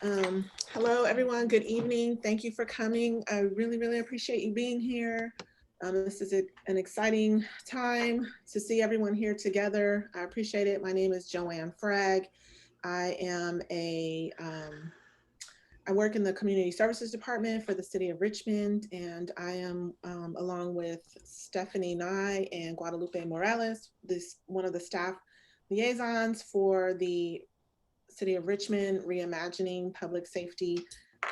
Hello, everyone. Good evening. Thank you for coming. I really, really appreciate you being here. This is an exciting time to see everyone here together. I appreciate it. My name is Joanne Fragg. I am I work in the Community Services Department for the City of Richmond, and I am along with Stephanie Nye and Guadalupe Morales, one of the staff liaisons for the City of Richmond Reimagining Public Safety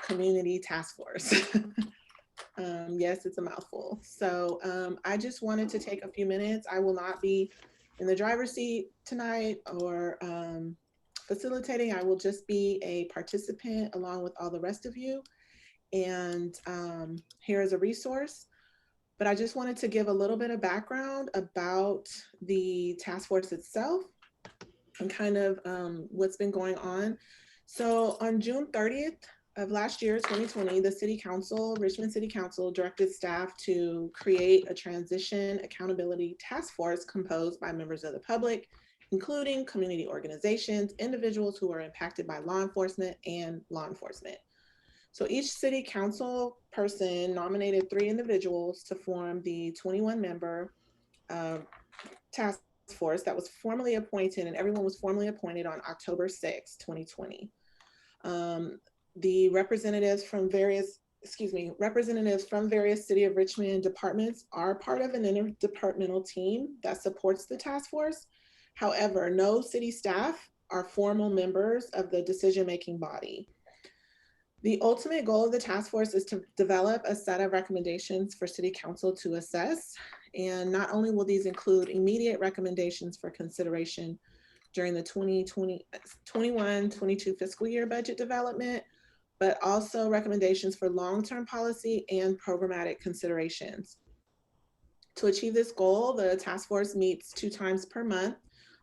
Community Task Force. Yes, it's a mouthful. So I just wanted to take a few minutes. I will not be in the driver's seat tonight or facilitating. I will just be a participant along with all the rest of you. And here is a resource. But I just wanted to give a little bit of background about the task force itself and kind of what's been going on. So on June 30th of last year, 2020, the City Council, Richmond City Council, directed staff to create a transition accountability task force composed by members of the public, including community organizations, individuals who are impacted by law enforcement and law enforcement. So each city council person nominated 3 individuals to form the 21-member task force that was formally appointed, and everyone was formally appointed on October 6, 2020. The representatives from various City of Richmond departments are part of an interdepartmental team that supports the task force. However, no city staff are formal members of the decision-making body. The ultimate goal of the task force is to develop a set of recommendations for City Council to assess. And not only will these include immediate recommendations for consideration during the 2021-22 fiscal year budget development, but also recommendations for long-term policy and programmatic considerations. To achieve this goal, the task force meets 2 times per month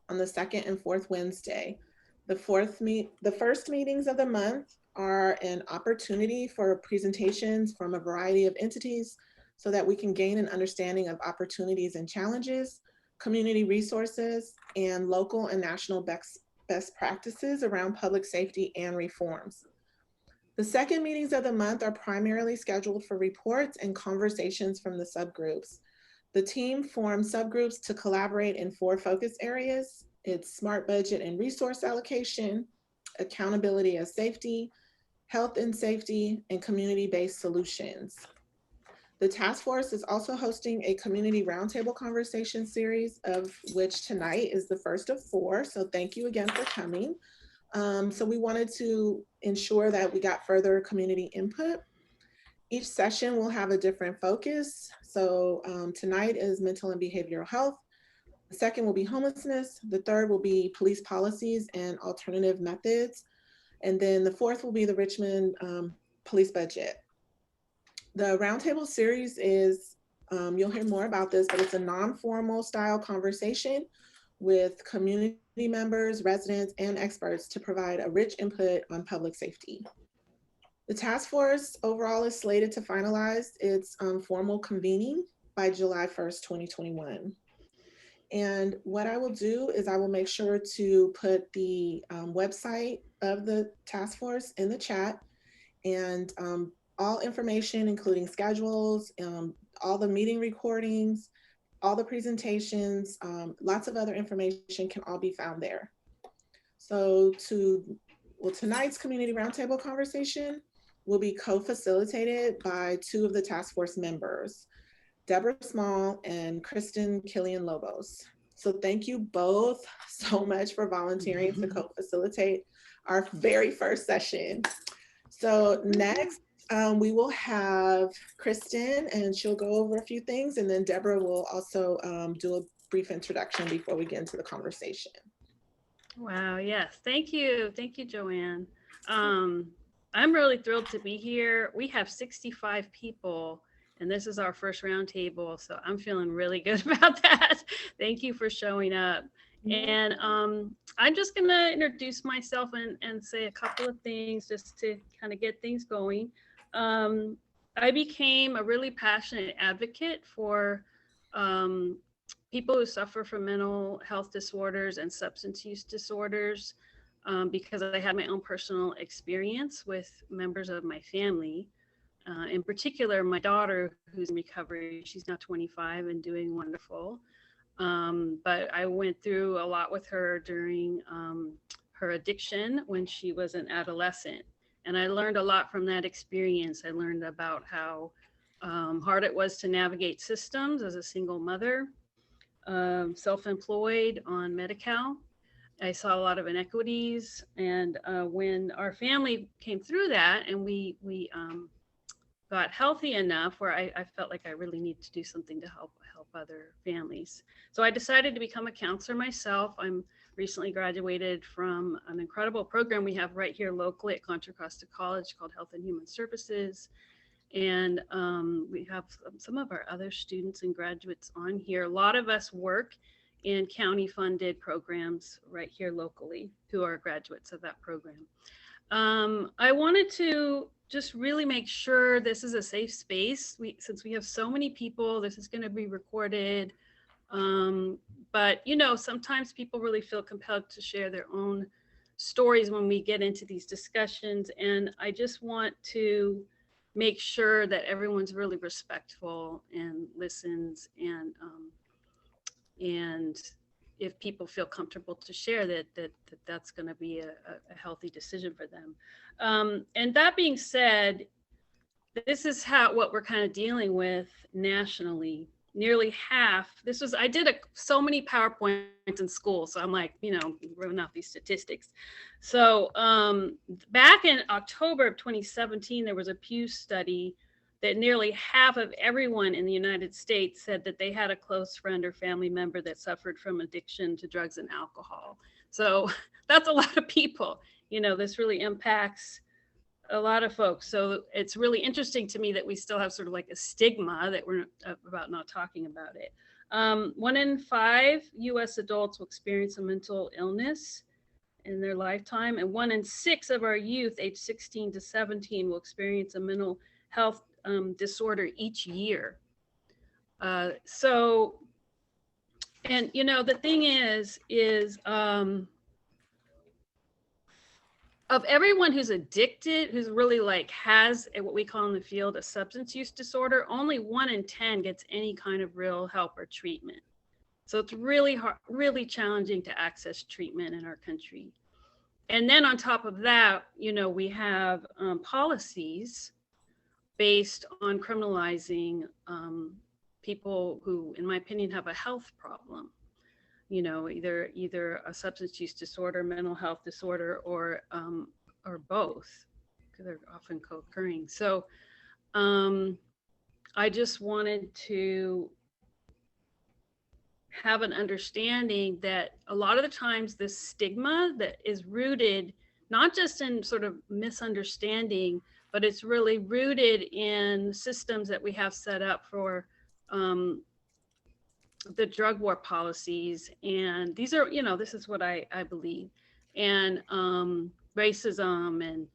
on the second and fourth Wednesday. The first meetings of the month are an opportunity for presentations from a variety of entities so that we can gain an understanding of opportunities and challenges, community resources, and local and national best practices around public safety and reforms. The second meetings of the month are primarily scheduled for reports and conversations from the subgroups. The team forms subgroups to collaborate in 4 focus areas. It's smart budget and resource allocation, accountability of safety, health and safety, and community-based solutions. The task force is also hosting a community roundtable conversation series, of which tonight is the first of 4. So thank you again for coming. So we wanted to ensure that we got further community input. Each session will have a different focus. So tonight is mental and behavioral health. The second will be homelessness. The third will be police policies and alternative methods. And then the fourth will be the Richmond police budget. The roundtable series is, you'll hear more about this, but it's a non-formal style conversation with community members, residents, and experts to provide a rich input on public safety. The task force overall is slated to finalize its formal convening by July 1st, 2021. And what I will do is I will make sure to put the website of the task force in the chat, and all information, including schedules, all the meeting recordings, all the presentations, lots of other information can all be found there. So tonight's community roundtable conversation will be co-facilitated by 2 of the task force members, Deborah Small and Kristen Killian Lobos. So thank you both so much for volunteering to co-facilitate our very first session. So next, we will have Kristen, and she'll go over a few things, and then Deborah will also do a brief introduction before we get into the conversation. Wow, yes, thank you, Joanne. I'm really thrilled to be here. We have 65 people, and this is our first roundtable, so I'm feeling really good about that. Thank you for showing up. And I'm just gonna introduce myself and say a couple of things just to kind of get things going. I became a really passionate advocate for people who suffer from mental health disorders and substance use disorders because I had my own personal experience with members of my family. In particular, my daughter, who's in recovery, she's now 25 and doing wonderful. But I went through a lot with her during her addiction when she was an adolescent. And I learned a lot from that experience. I learned about how hard it was to navigate systems as a single mother, self-employed on Medi-Cal. I saw a lot of inequities. And when our family came through that and we got healthy enough where I felt like I really need to do something to help other families. So I decided to become a counselor myself. I'm recently graduated from an incredible program we have right here locally at Contra Costa College called Health and Human Services. And we have some of our other students and graduates on here. A lot of us work in county funded programs right here locally who are graduates of that program. I wanted to just really make sure this is a safe space. Since we have so many people, this is going to be recorded. But you know, sometimes people really feel compelled to share their own stories when we get into these discussions. And I just want to make sure that everyone's really respectful and listens, and if people feel comfortable to share that's going to be a healthy decision for them. And that being said, this is what we're kind of dealing with nationally. Nearly half, I did so many PowerPoints in school. So I'm like, running out these statistics. So back in October of 2017, there was a Pew study that nearly half of everyone in the United States said that they had a close friend or family member that suffered from addiction to drugs and alcohol. So that's a lot of people. This really impacts a lot of folks. So it's really interesting to me that we still have sort of like a stigma that we're about not talking about it. 1 in 5 US adults will experience a mental illness in their lifetime, and 1 in 6 of our youth aged 16 to 17 will experience a mental health disorder each year. And the thing is of everyone who's addicted, who's really has what we call in the field a substance use disorder, only 1 in 10 gets any kind of real help or treatment. So it's really hard, really challenging to access treatment in our country. And then on top of that, we have policies based on criminalizing people who, in my opinion, have a health problem. Either a substance use disorder, mental health disorder, or both, because they're often co-occurring. So I just wanted to have an understanding that a lot of the times this stigma that is rooted not just in sort of misunderstanding, but it's really rooted in systems that we have set up for the drug war policies. And these are, this is what I believe. And racism and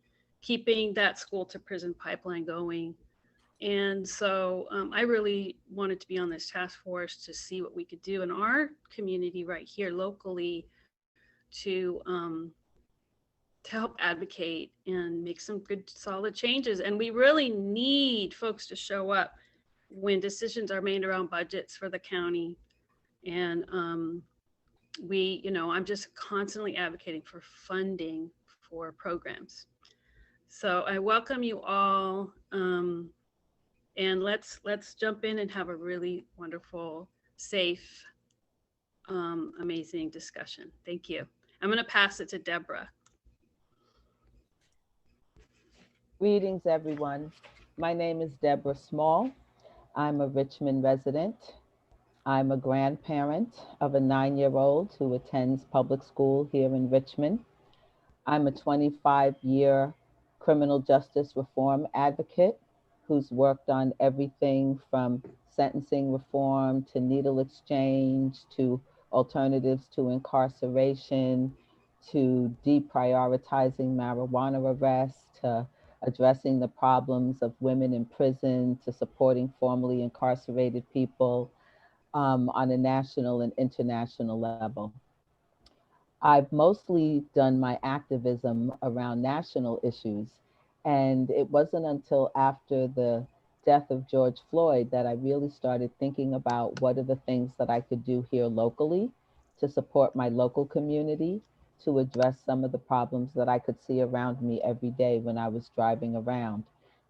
keeping that school to prison pipeline going. And so I really wanted to be on this task force to see what we could do in our community right here locally to help advocate and make some good, solid changes. And we really need folks to show up when decisions are made around budgets for the county. And I'm just constantly advocating for funding for programs. So I welcome you all. And let's jump in and have a really wonderful, safe, amazing discussion. Thank you. I'm going to pass it to Deborah. Greetings, everyone. My name is Deborah Small. I'm a Richmond resident. I'm a grandparent of a 9-year-old who attends public school here in Richmond. I'm a 25-year criminal justice reform advocate who's worked on everything from sentencing reform to needle exchange to alternatives to incarceration to deprioritizing marijuana arrests to addressing the problems of women in prison to supporting formerly incarcerated people on a national and international level. I've mostly done my activism around national issues. And it wasn't until after the death of George Floyd that I really started thinking about what are the things that I could do here locally to support my local community, to address some of the problems that I could see around me every day when I was driving around.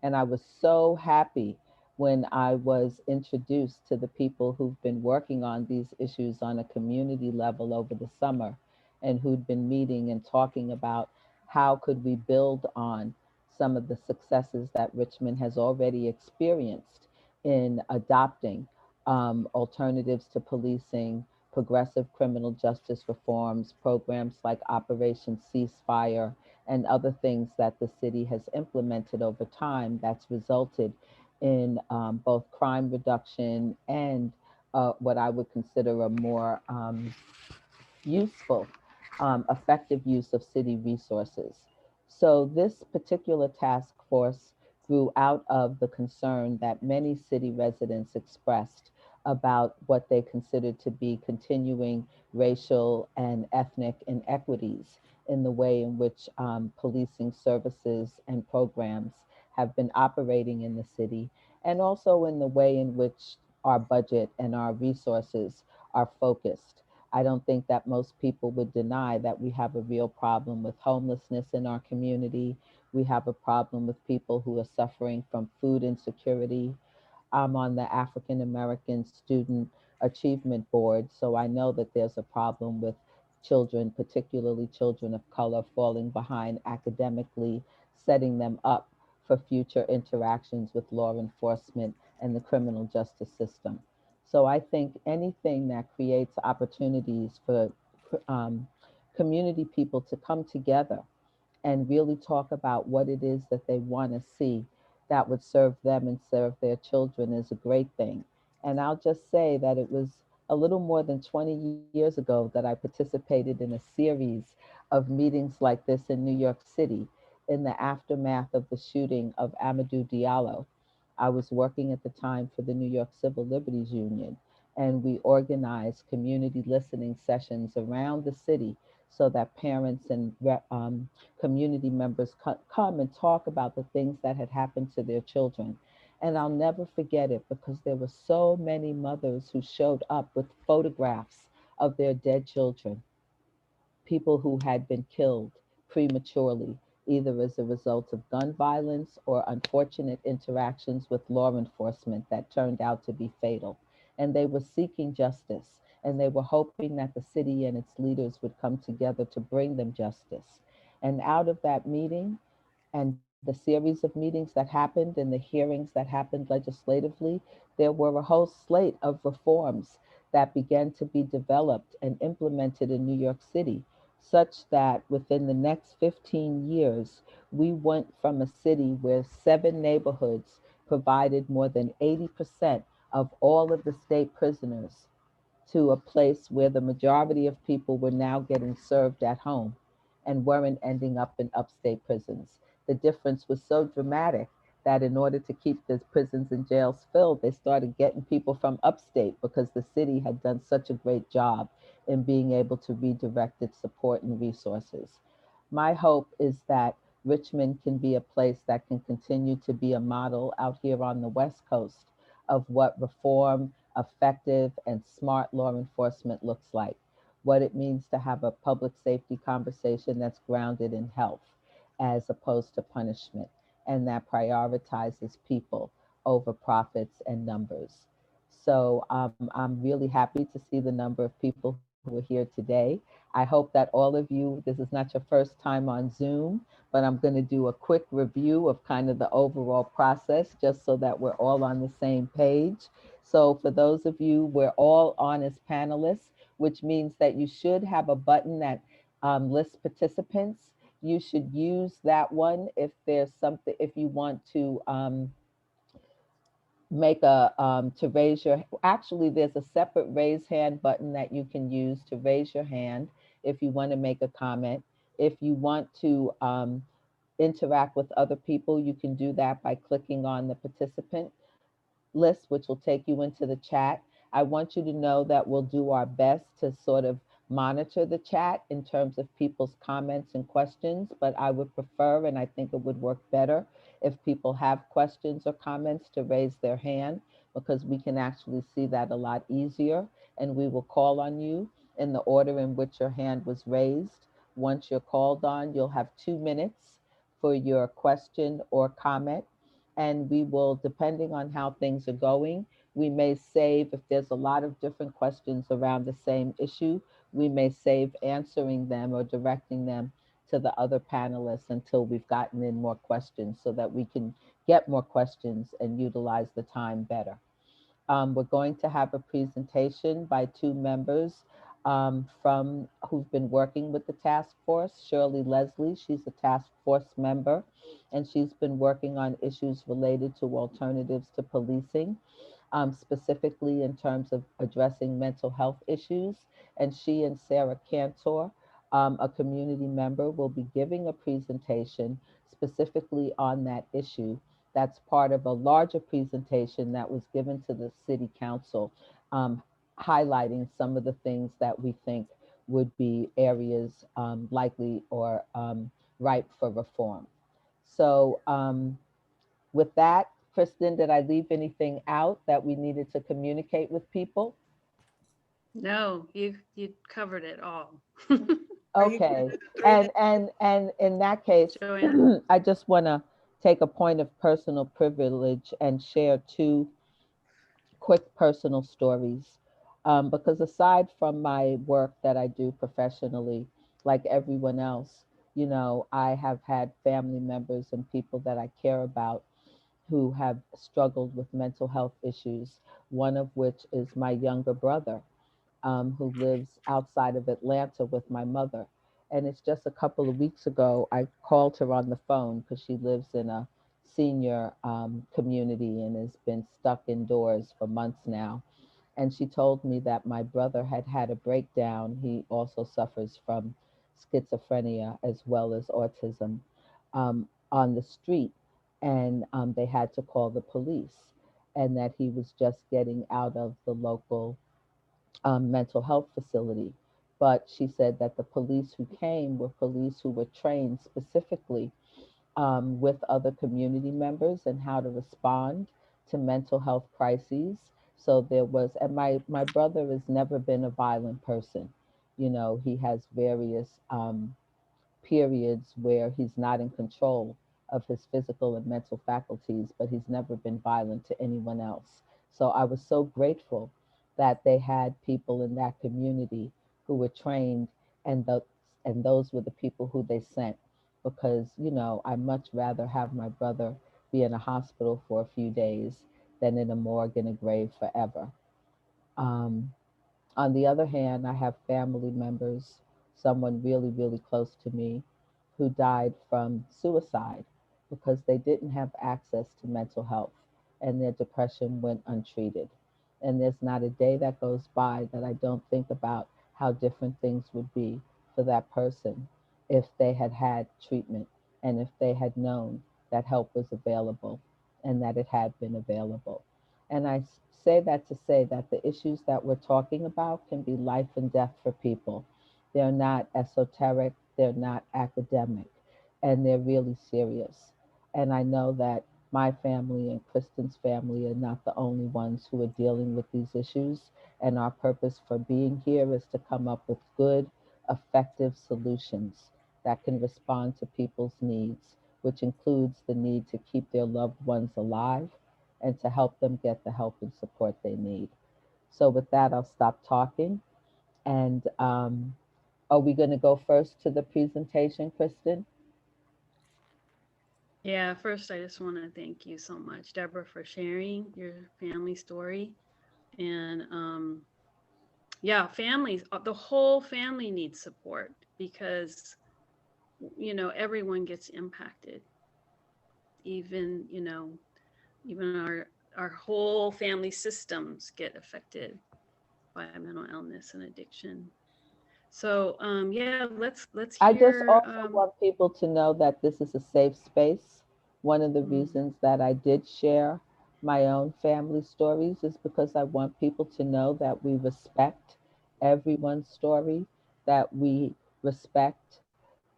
And I was so happy when I was introduced to the people who've been working on these issues on a community level over the summer and who'd been meeting and talking about how could we build on some of the successes that Richmond has already experienced in adopting alternatives to policing, progressive criminal justice reforms, programs like Operation Ceasefire, and other things that the city has implemented over time that's resulted in both crime reduction and what I would consider a more useful, effective use of city resources. So this particular task force grew out of the concern that many city residents expressed about what they considered to be continuing racial and ethnic inequities in the way in which policing services and programs have been operating in the city, and also in the way in which our budget and our resources are focused. I don't think that most people would deny that we have a real problem with homelessness in our community. We have a problem with people who are suffering from food insecurity. I'm on the African American Student Achievement Board, so I know that there's a problem with children, particularly children of color, falling behind academically, setting them up for future interactions with law enforcement and the criminal justice system. So I think anything that creates opportunities for um, community people to come together and really talk about what it is that they want to see that would serve them and serve their children is a great thing. And I'll just say that it was a little more than 20 years ago that I participated in a series of meetings like this in New York City in the aftermath of the shooting of Amadou Diallo. I was working at the time for the New York Civil Liberties Union, and we organized community listening sessions around the city so that parents and community members come and talk about the things that had happened to their children. And I'll never forget it because there were so many mothers who showed up with photographs of their dead children, people who had been killed prematurely, either as a result of gun violence or unfortunate interactions with law enforcement that turned out to be fatal. And they were seeking justice, and they were hoping that the city and its leaders would come together to bring them justice. And out of that meeting, and the series of meetings that happened and the hearings that happened legislatively, there were a whole slate of reforms that began to be developed and implemented in New York City, such that within the next 15 years, we went from a city where 7 neighborhoods provided more than 80% of all of the state prisoners to a place where the majority of people were now getting served at home and weren't ending up in upstate prisons. The difference was so dramatic that in order to keep the prisons and jails filled, they started getting people from upstate because the city had done such a great job in being able to redirect its support and resources. My hope is that Richmond can be a place that can continue to be a model out here on the West Coast of what reform, effective, and smart law enforcement looks like, what it means to have a public safety conversation that's grounded in health as opposed to punishment, and that prioritizes people over profits and numbers. So I'm really happy to see the number of people who are here today. I hope that all of you, this is not your first time on Zoom, but I'm going to do a quick review of kind of the overall process just so that we're all on the same page. So for those of you, we're all on as panelists, which means that you should have a button that lists participants. You should use that one if there's something, if you want to make a to raise your, actually there's a separate raise hand button that you can use to raise your hand if you want to make a comment. If you want to interact with other people, you can do that by clicking on the participant list, which will take you into the chat. I want you to know that we'll do our best to sort of monitor the chat in terms of people's comments and questions, but I would prefer, and I think it would work better if people have questions or comments to raise their hand, because we can actually see that a lot easier, and we will call on you in the order in which your hand was raised. Once you're called on, you'll have 2 minutes for your question or comment, and we will, depending on how things are going, we may save, if there's a lot of different questions around the same issue, we may save answering them or directing them to the other panelists until we've gotten in more questions so that we can get more questions and utilize the time better. We're going to have a presentation by two members from who've been working with the task force. Shirley Leslie, she's a task force member, and she's been working on issues related to alternatives to policing, specifically in terms of addressing mental health issues. And she and Sarah Cantor, a community member, will be giving a presentation specifically on that issue. That's part of a larger presentation that was given to the City Council, highlighting some of the things that we think would be areas likely or ripe for reform. So with that, Kristen, did I leave anything out that we needed to communicate with people? No, you covered it all. Okay, and in that case, Joanne. I just want to take a point of personal privilege and share two quick personal stories. Because aside from my work that I do professionally, like everyone else, you know, I have had family members and people that I care about who have struggled with mental health issues, one of which is my younger brother, who lives outside of Atlanta with my mother. And it's just a couple of weeks ago, I called her on the phone because she lives in a senior community and has been stuck indoors for months now. And she told me that my brother had had a breakdown. He also suffers from schizophrenia as well as autism, on the street. And they had to call the police, and that he was just getting out of the local mental health facility. But she said that the police who came were police who were trained specifically with other community members and how to respond to mental health crises. So there was, and my brother has never been a violent person. You know, he has various periods where he's not in control of his physical and mental faculties, but he's never been violent to anyone else. So I was so grateful that they had people in that community who were trained, and and those were the people who they sent, because you know I much rather have my brother be in a hospital for a few days than in a morgue in a grave forever. Um, on the other hand, I have family members, someone really, really close to me, who died from suicide because they didn't have access to mental health and their depression went untreated. And there's not a day that goes by that I don't think about how different things would be for that person if they had had treatment and if they had known that help was available and that it had been available. And I say that to say that the issues that we're talking about can be life and death for people. They're not esoteric, they're not academic, and they're really serious. And I know that my family and Kristen's family are not the only ones who are dealing with these issues. And our purpose for being here is to come up with good, effective solutions that can respond to people's needs, which includes the need to keep their loved ones alive and to help them get the help and support they need. So, with that, I'll stop talking. And are we going to go first to the presentation, Kristen? Yeah, first, I just want to thank you so much, Deborah, for sharing your family story. And yeah, families, the whole family needs support because, you know, everyone gets impacted. Even, you know, even our whole family systems get affected by mental illness and addiction. So yeah, let's I just hear also want people to know that this is a safe space. One of the mm, reasons that I did share my own family stories is because I want people to know that we respect everyone's story that we respect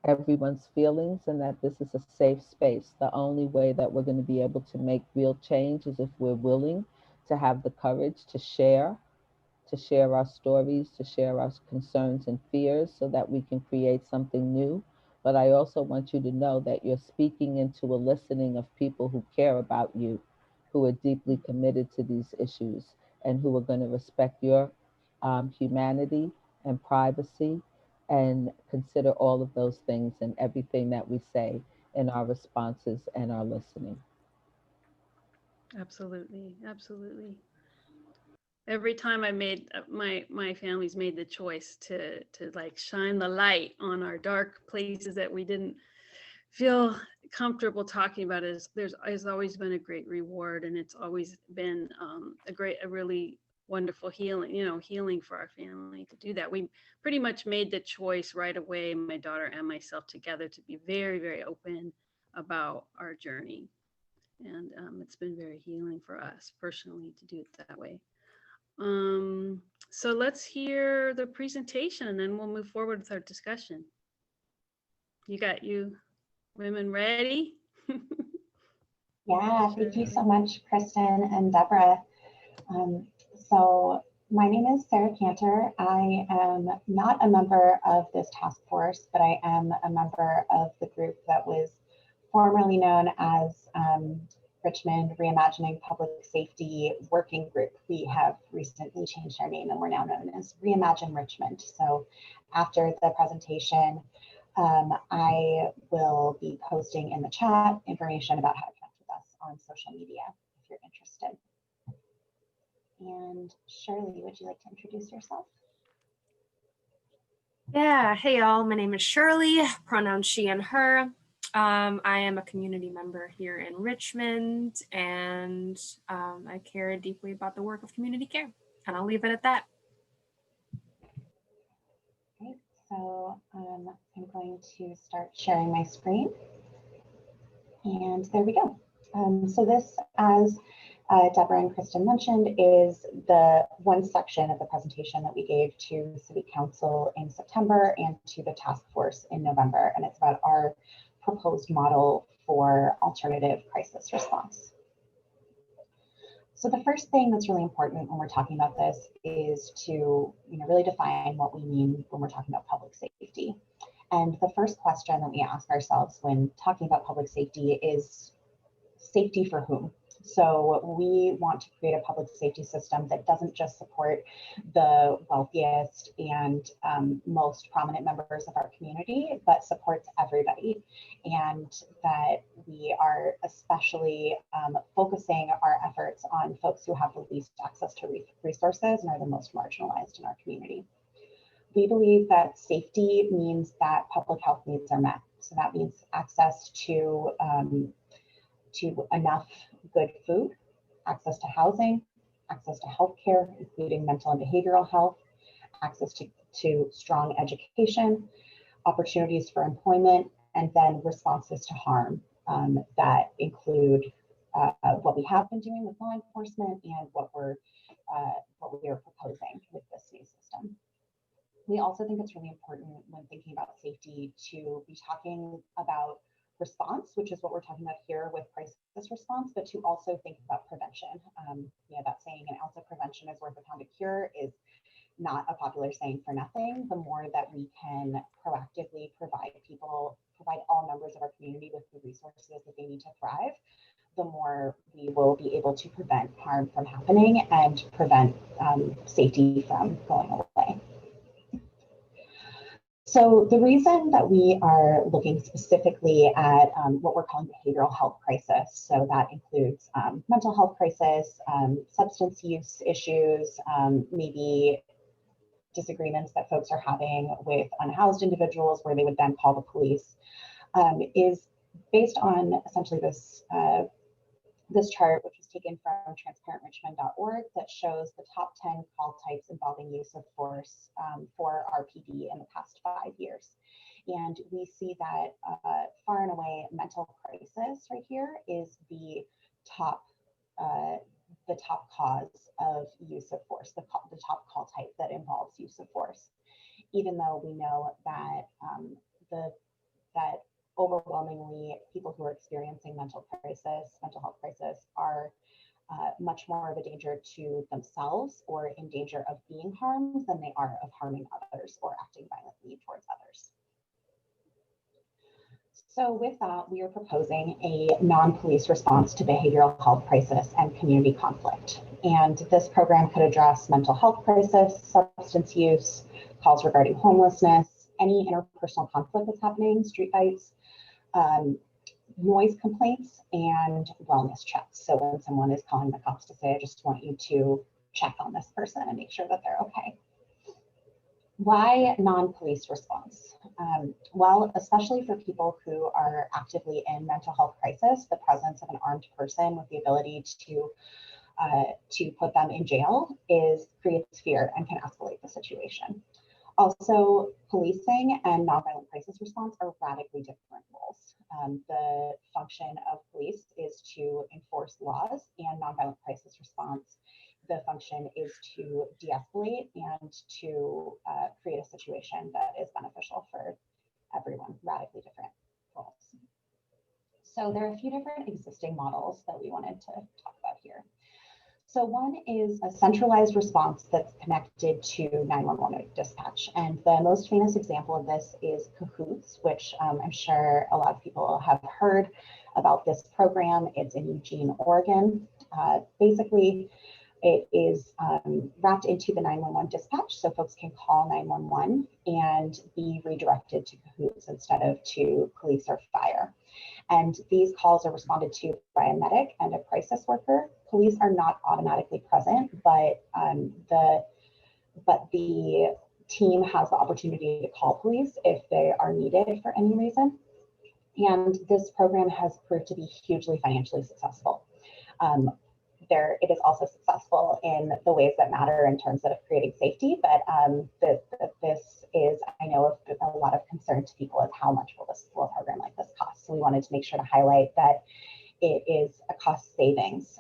everyone's feelings and that this is a safe space. The only way that we're going to be able to make real change is if we're willing to have the courage to share our stories, to share our concerns and fears so that we can create something new. But I also want you to know that you're speaking into a listening of people who care about you, who are deeply committed to these issues, and who are going to respect your humanity and privacy and consider all of those things and everything that we say in our responses and our listening. Absolutely, absolutely. Every time I made my family's made the choice to like shine the light on our dark places that we didn't feel comfortable talking about, is there's has always been a great reward, and it's always been a really wonderful healing for our family to do that. We pretty much made the choice right away, my daughter and myself together, to be very, very open about our journey. And it's been very healing for us personally to do it that way. So let's hear the presentation and then we'll move forward with our discussion. You got you women ready? Yeah, thank you so much, Kristen and Deborah. So my name is Sarah Cantor. I am not a member of this task force, but I am a member of the group that was formerly known as Richmond Reimagining Public Safety Working Group. We have recently changed our name and we're now known as Reimagine Richmond. So after the presentation, I will be posting in the chat information about how to connect with us on social media if you're interested. And Shirley, would you like to introduce yourself? Yeah, hey y'all, my name is Shirley, pronouns she and her. I am a community member here in Richmond, and I care deeply about the work of community care, and I'll leave it at that. Great, so I'm going to start sharing my screen, and there we go. So this, as Deborah and Kristen mentioned, is the one section of the presentation that we gave to City Council in September and to the task force in November, and it's about our proposed model for alternative crisis response. So the first thing that's really important when we're talking about this is to really define what we mean when we're talking about public safety. And the first question that we ask ourselves when talking about public safety is safety for whom? So we want to create a public safety system that doesn't just support the wealthiest and most prominent members of our community, but supports everybody. And that we are especially focusing our efforts on folks who have the least access to resources and are the most marginalized in our community. We believe that safety means that public health needs are met. So that means access to enough good food, access to housing, access to healthcare, including mental and behavioral health, access to strong education, opportunities for employment, and then responses to harm that include what we have been doing with law enforcement and what we are proposing with this new system. We also think it's really important when thinking about safety to be talking about response, which is what we're talking about here with crisis response, but to also think about prevention. That saying, an ounce of prevention is worth a pound of cure, is not a popular saying for nothing. The more that we can proactively provide all members of our community with the resources that they need to thrive, the more we will be able to prevent harm from happening and prevent safety from going away. So the reason that we are looking specifically at what we're calling behavioral health crisis, so that includes mental health crisis, substance use issues, maybe disagreements that folks are having with unhoused individuals where they would then call the police, is based on essentially this chart, which was taken from transparentrichmond.org, that shows the top 10 call types involving use of force for RPD in the past 5 years. And we see that far and away, mental crisis right here is the top cause of use of force, the top call type that involves use of force. even though we know that that overwhelmingly people who are experiencing mental health crisis are much more of a danger to themselves or in danger of being harmed than they are of harming others or acting violently towards others. So with that, we are proposing a non-police response to behavioral health crisis and community conflict. And this program could address mental health crisis, substance use, calls regarding homelessness, any interpersonal conflict that's happening, street fights, noise complaints, and wellness checks. So when someone is calling the cops to say, I just want you to check on this person and make sure that they're okay. Why non-police response? Well, especially for people who are actively in mental health crisis, the presence of an armed person with the ability to put them in jail creates fear and can escalate the situation. Also, policing and nonviolent crisis response are radically different roles. The function of police is to enforce laws, and nonviolent crisis response, the function is to de-escalate and to create a situation that is beneficial for everyone, radically different roles. So there are a few different existing models that we wanted to talk about here. So one is a centralized response that's connected to 911 dispatch. And the most famous example of this is Cahoots, which I'm sure a lot of people have heard about this program. It's in Eugene, Oregon. Basically, it is wrapped into the 911 dispatch, so folks can call 911 and be redirected to Cahoots instead of to police or fire. And these calls are responded to by a medic and a crisis worker. Police are not automatically present, but the team has the opportunity to call police if they are needed for any reason. And this program has proved to be hugely financially successful. It is also successful in the ways that matter in terms of creating safety, but this is, I know, of a lot of concern to people of how much will a program like this cost. So we wanted to make sure to highlight that it is a cost savings.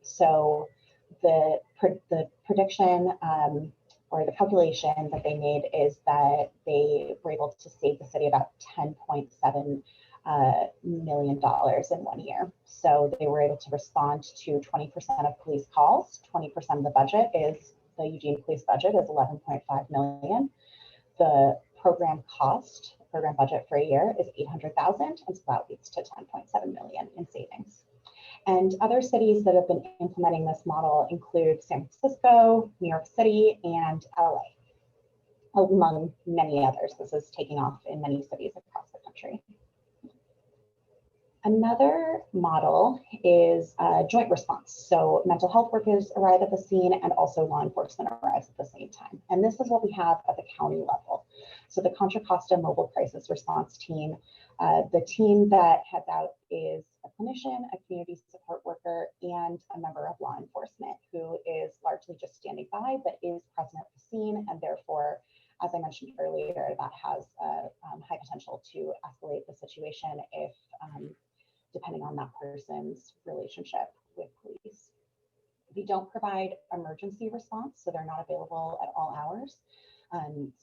So the prediction or the calculation that they made is that they were able to save the city about $10.7 million in 1 year. So they were able to respond to 20% of police calls. 20% of the budget is, the Eugene police budget is 11.5 million. The program budget for a year is 800,000, and so that leads to 10.7 million in savings. And other cities that have been implementing this model include San Francisco, New York City, and LA, among many others. This is taking off in many cities across the country. Another model is joint response. So mental health workers arrive at the scene and also law enforcement arrives at the same time. And this is what we have at the county level. So the Contra Costa Mobile Crisis Response Team, the team that heads out is a clinician, a community support worker, and a member of law enforcement who is largely just standing by, but is present at the scene. And therefore, as I mentioned earlier, that has a high potential to escalate the situation if depending on that person's relationship with police. We don't provide emergency response, so they're not available at all hours.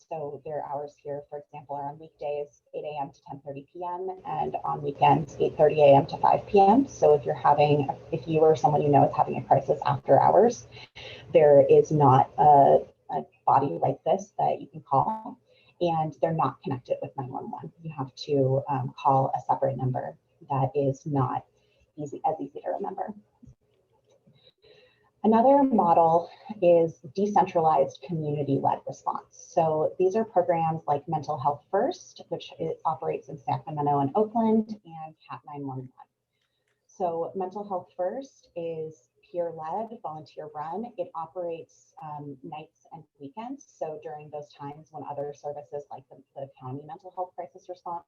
So their hours here, for example, are on weekdays 8 a.m. to 10:30 p.m. and on weekends 8:30 a.m. to 5 p.m. So if you or someone you know is having a crisis after hours, there is not a body like this that you can call, and they're not connected with 911. You have to call a separate number that is not easy to remember. Another model is decentralized community-led response. So these are programs like Mental Health First, which operates in Sacramento and Oakland, and CAT 911. So Mental Health First is peer-led, volunteer-run. It operates nights and weekends. So during those times when other services like the county mental health crisis response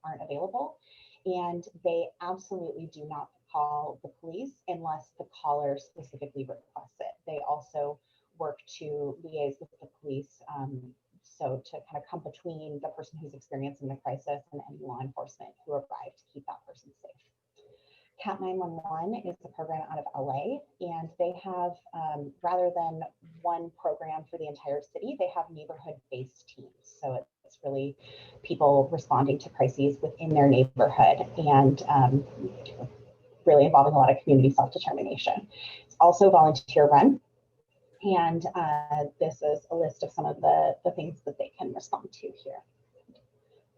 aren't available, and they absolutely do not call the police unless the caller specifically requests it. They also work to liaise with the police, so to kind of come between the person who's experiencing the crisis and any law enforcement who arrive to keep that person safe. CAT 911 is a program out of LA, and they have, rather than one program for the entire city, they have neighborhood-based teams. So it's really people responding to crises within their neighborhood, and really involving a lot of community self-determination. It's also volunteer run. And this is a list of some of the things that they can respond to here.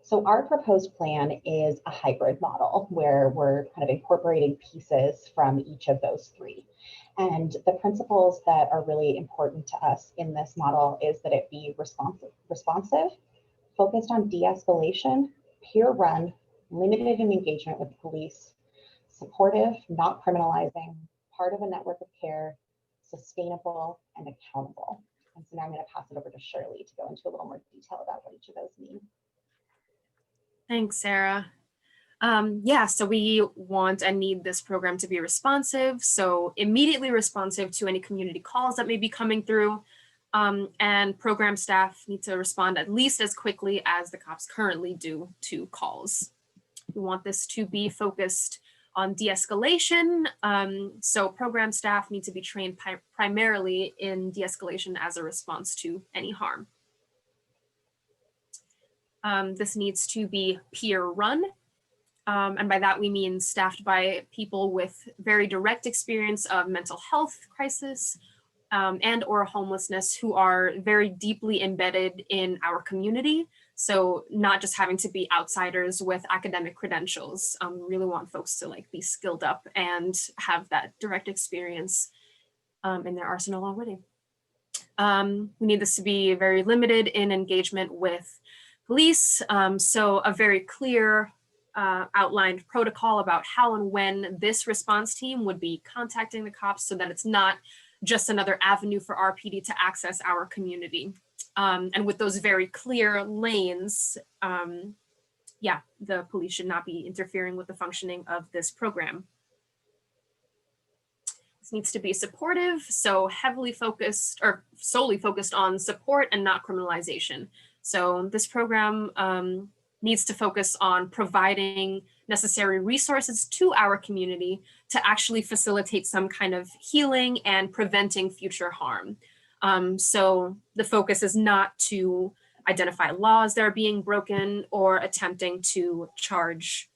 So our proposed plan is a hybrid model where we're kind of incorporating pieces from each of those three. And the principles that are really important to us in this model is that it be responsive, focused on de-escalation, peer run, limited in engagement with police, supportive, not criminalizing, part of a network of care, sustainable, and accountable. And so now I'm going to pass it over to Shirley to go into a little more detail about what each of those mean. Thanks, Sarah. Yeah, so we want and need this program to be responsive, so immediately responsive to any community calls that may be coming through, and program staff need to respond at least as quickly as the cops currently do to calls. We want this to be focused on de-escalation, so program staff need to be trained primarily in de-escalation as a response to any harm. This needs to be peer run. And by that we mean staffed by people with very direct experience of mental health crisis and or homelessness who are very deeply embedded in our community. So not just having to be outsiders with academic credentials. We really want folks to like be skilled up and have that direct experience in their arsenal already. We need this to be very limited in engagement with police. So a very clear outlined protocol about how and when this response team would be contacting the cops so that it's not just another avenue for RPD to access our community. And with those very clear lanes, yeah, the police should not be interfering with the functioning of this program. This needs to be supportive, so heavily focused or solely focused on support and not criminalization. So this program needs to focus on providing necessary resources to our community to actually facilitate some kind of healing and preventing future harm. So the focus is not to identify laws that are being broken or attempting to charge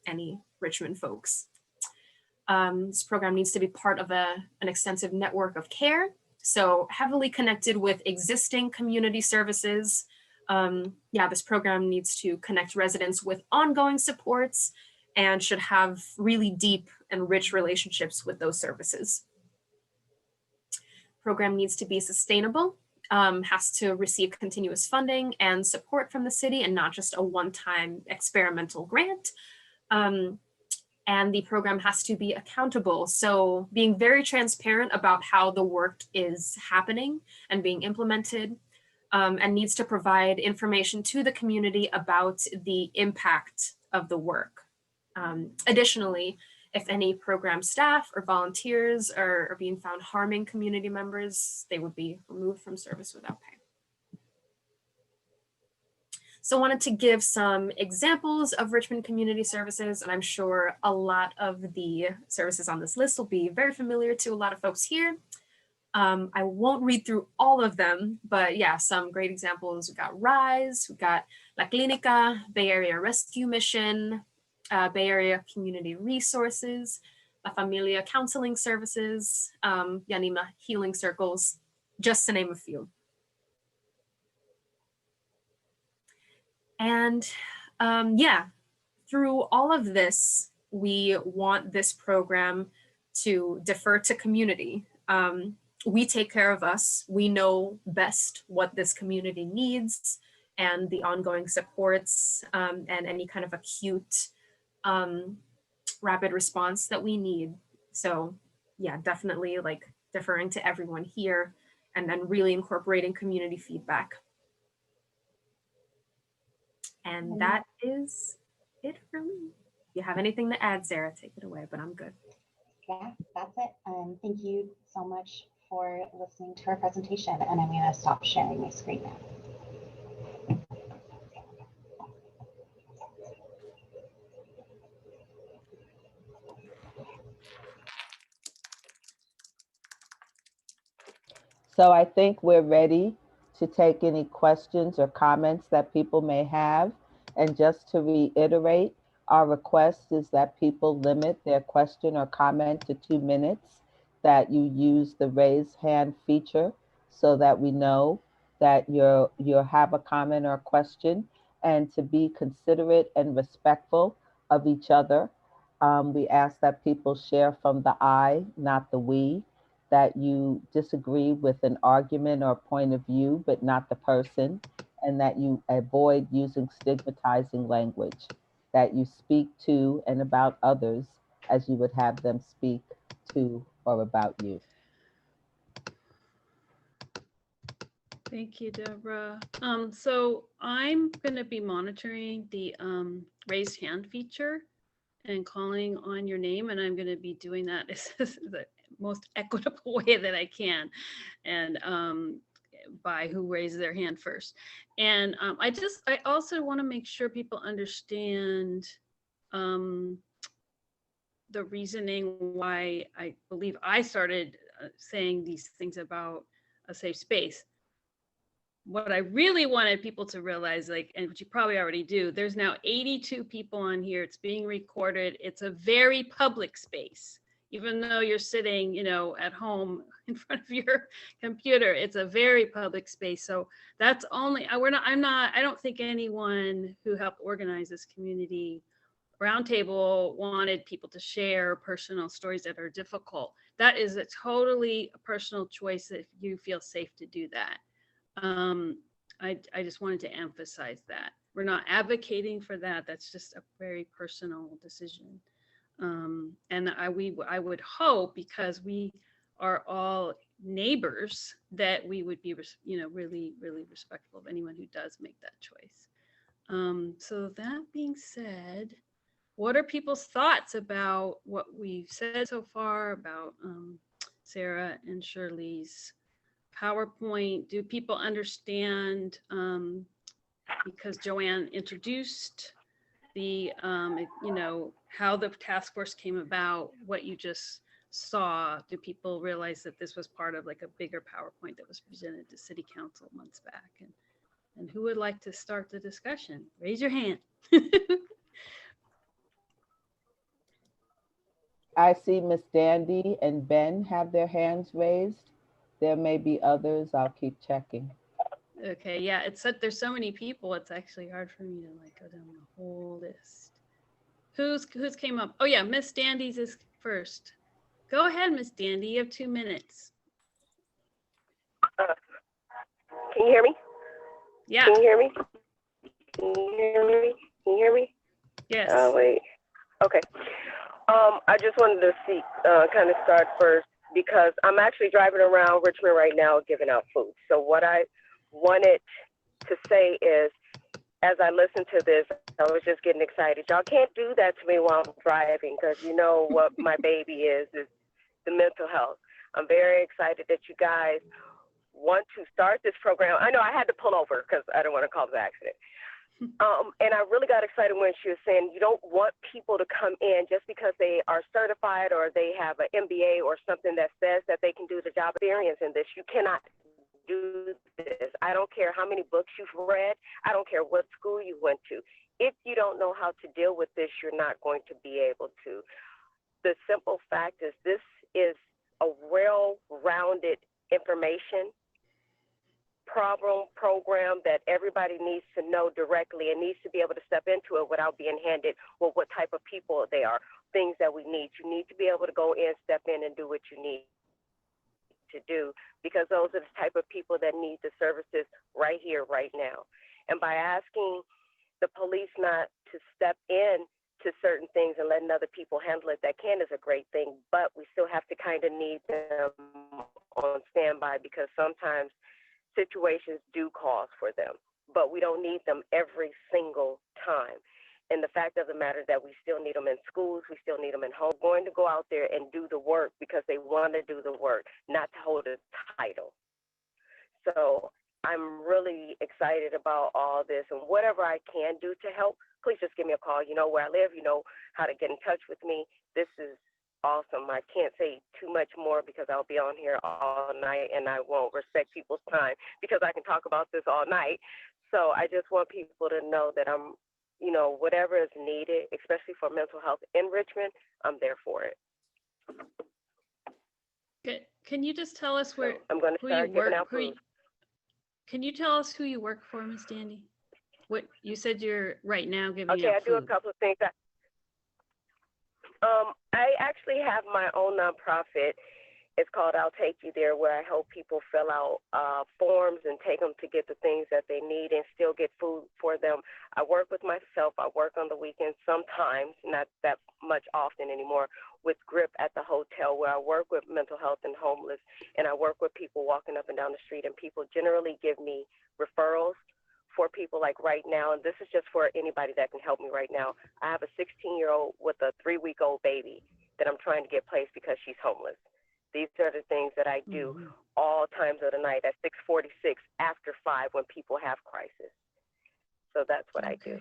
any Richmond folks. This program needs to be part of an extensive network of care, so heavily connected with existing community services. Yeah, this program needs to connect residents with ongoing supports and should have really deep and rich relationships with those services. Program needs to be sustainable, has to receive continuous funding and support from the city and not just a one-time experimental grant. And the program has to be accountable. So being very transparent about how the work is happening and being implemented, and needs to provide information to the community about the impact of the work. Additionally, if any program staff or volunteers are being found harming community members, they would be removed from service without pay. So I wanted to give some examples of Richmond community services, and I'm sure a lot of the services on this list will be very familiar to a lot of folks here. I won't read through all of them, but yeah, some great examples. We've got RISE, we've got La Clinica, Bay Area Rescue Mission, Bay Area Community Resources, La Familia Counseling Services, Yanima Healing Circles, just to name a few. And yeah, through all of this, we want this program to defer to community. We take care of us. We know best what this community needs and the ongoing supports and any kind of acute rapid response that we need. So yeah, definitely like deferring to everyone here and then really incorporating community feedback. And that is it for me. If you have anything to add, Sarah, take it away, but I'm good. Yeah, that's it. Thank you so much for listening to our presentation, and I'm going to stop sharing my screen now. So I think we're ready to take any questions or comments that people may have. And just to reiterate, our request is that people limit their question or comment to 2 minutes, that you use the raise hand feature so that we know that you have a comment or a question, and to be considerate and respectful of each other. We ask that people share from the I, not the we, that you disagree with an argument or point of view, but not the person, and that you avoid using stigmatizing language, that you speak to and about others as you would have them speak to or about you. Thank you, Deborah. So I'm going to be monitoring the raised hand feature and calling on your name, and I'm going to be doing that the most equitable way that I can, and by who raises their hand first. And I also want to make sure people understand the reasoning why I believe I started saying these things about a safe space. What I really wanted people to realize, like, and what you probably already do, there's now 82 people on here. It's being recorded. It's a very public space. Even though you're sitting, at home in front of your computer, it's a very public space. So that's only, I don't think anyone who helped organize this community roundtable wanted people to share personal stories that are difficult. That is a totally personal choice if you feel safe to do that. I just wanted to emphasize that. We're not advocating for that. That's just a very personal decision. And I would hope, because we are all neighbors, that we would be, really, really respectful of anyone who does make that choice. So that being said, what are people's thoughts about what we've said so far about Sarah and Shirley's PowerPoint? Do people understand, because Joanne introduced the, how the task force came about, what you just saw? Do people realize that this was part of like a bigger PowerPoint that was presented to City Council months back? And who would like to start the discussion? Raise your hand. I see Miss Dandy and Ben have their hands raised. There may be others. I'll keep checking. Okay, yeah, there's so many people, it's actually hard for me to go down the whole list. Who's came up? Oh yeah, Miss Dandy's is first. Go ahead, Miss Dandy, you have 2 minutes. Can you hear me? Yeah. Can you hear me? Can you hear me? Can you hear me? Yes. Wait. Okay. I just wanted to kind of start first, because I'm actually driving around Richmond right now giving out food. So what I wanted to say is, as I listened to this, I was just getting excited. Y'all can't do that to me while I'm driving, because you know what my baby is the mental health. I'm very excited that you guys want to start this program. I know I had to pull over because I don't want to cause an accident. And I really got excited when she was saying you don't want people to come in just because they are certified or they have an MBA or something that says that they can do the job. Experience in this. You cannot do this. I don't care how many books you've read. I don't care what school you went to. If you don't know how to deal with this, you're not going to be able to. The simple fact is this is a well-rounded information program that everybody needs to know directly and needs to be able to step into it without being handed what type of people they are, things that we need. You need to be able to go in, step in, and do what you need to do, because those are the type of people that need the services right here, right now. And by asking the police not to step in to certain things and letting other people handle it, that is a great thing, but we still have to kind of need them on standby, because sometimes situations do cause for them, but we don't need them every single time. And the fact of the matter that we still need them in schools, we still need them in home, going to go out there and do the work because they want to do the work, not to hold a title. So I'm really excited about all this, and whatever I can do to help, please just give me a call. You know where I live, you know how to get in touch with me. This is awesome. awesome. I can't say too much more because I'll be on here all night and I won't respect people's time because I can talk about this all night. So I just want people to know that I'm, you know, whatever is needed, especially for mental health in Richmond, I'm there for it. Can you just tell us where, So I'm going to who you start giving work? out food. Can you tell us who you work for, Miss Dandy? What you said you're right now giving Okay, out I do a food. couple of things. I actually have my own nonprofit. It's called I'll Take You There, where I help people fill out forms and take them to get the things that they need and still get food for them. I work with myself. I work on the weekends sometimes, not that much often anymore, with GRIP at the hotel, where I work with mental health and homeless, and I work with people walking up and down the street, and people generally give me referrals for people like right now, and this is just for anybody that can help me right now. I have a 16-year-old with a 3-week-old baby that I'm trying to get placed because she's homeless. These are the things that I do all times of the night at 6:46 after 5 when people have crisis. So that's what I do.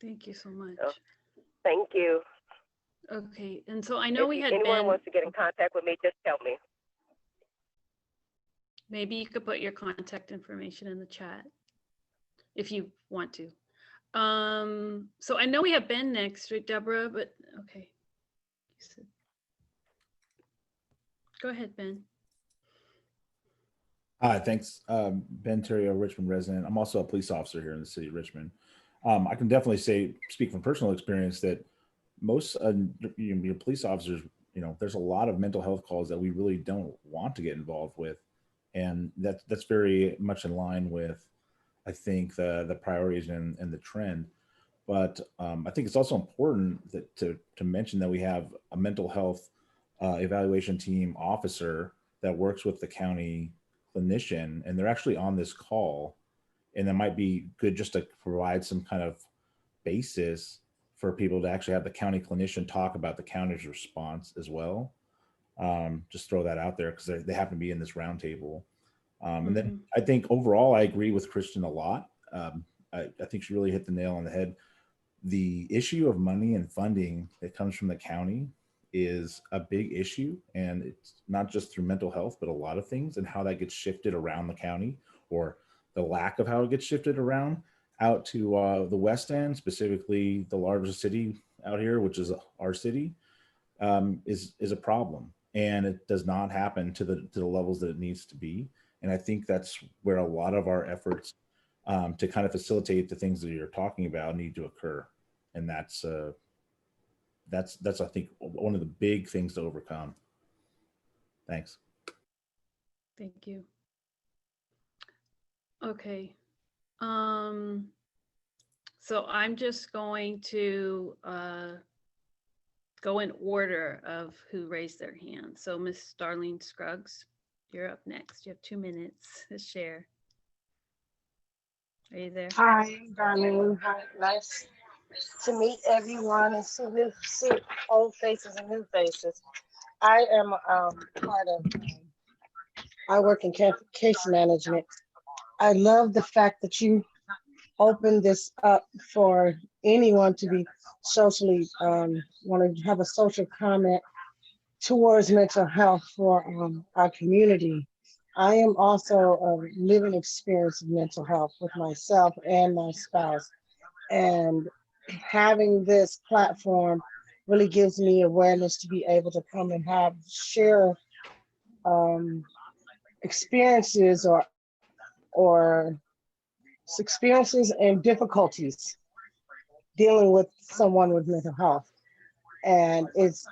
Thank you so much. So, thank you. Okay, and so I know we had anyone been, wants to get in contact with me, just tell me. maybe you could put your contact information in the chat if you want to. So I know we have Ben next, right, Deborah? But okay. Go ahead, Ben. Hi, thanks. Ben Terrio, Richmond resident. I'm also a police officer here in the city of Richmond. I can definitely speak from personal experience that most police officers, there's a lot of mental health calls that we really don't want to get involved with. And that's very much in line with, I think, the priorities and the trend. But I think it's also important that to mention that we have a mental health evaluation team officer that works with the county clinician, and they're actually on this call, and that might be good just to provide some kind of basis for people to actually have the county clinician talk about the county's response as well. Just throw that out there because they happen to be in this roundtable. And then I think overall, I agree with Kristen a lot. I think she really hit the nail on the head. The issue of money and funding that comes from the county is a big issue, and it's not just through mental health, but a lot of things, and how that gets shifted around the county, or the lack of how it gets shifted around out to the West End, specifically the largest city out here, which is our city, is a problem, and it does not happen to the levels that it needs to be. And I think that's where a lot of our efforts to kind of facilitate the things that you're talking about need to occur, and that's I think one of the big things to overcome. Thanks. Thank you. Okay. So I'm just going to go in order of who raised their hand. So Miss Darlene Scruggs, you're up next. You have 2 minutes to share. Are you there? Hi, Darlene. Hi, nice to meet everyone and see old faces and new faces. I am part of, I work in case management. I love the fact that you opened this up for anyone to be socially, want to have a social comment towards mental health for our community. I am also a living experience of mental health with myself and my spouse. And having this platform really gives me awareness to be able to come and share experiences or experiences and difficulties dealing with someone with mental health. And it's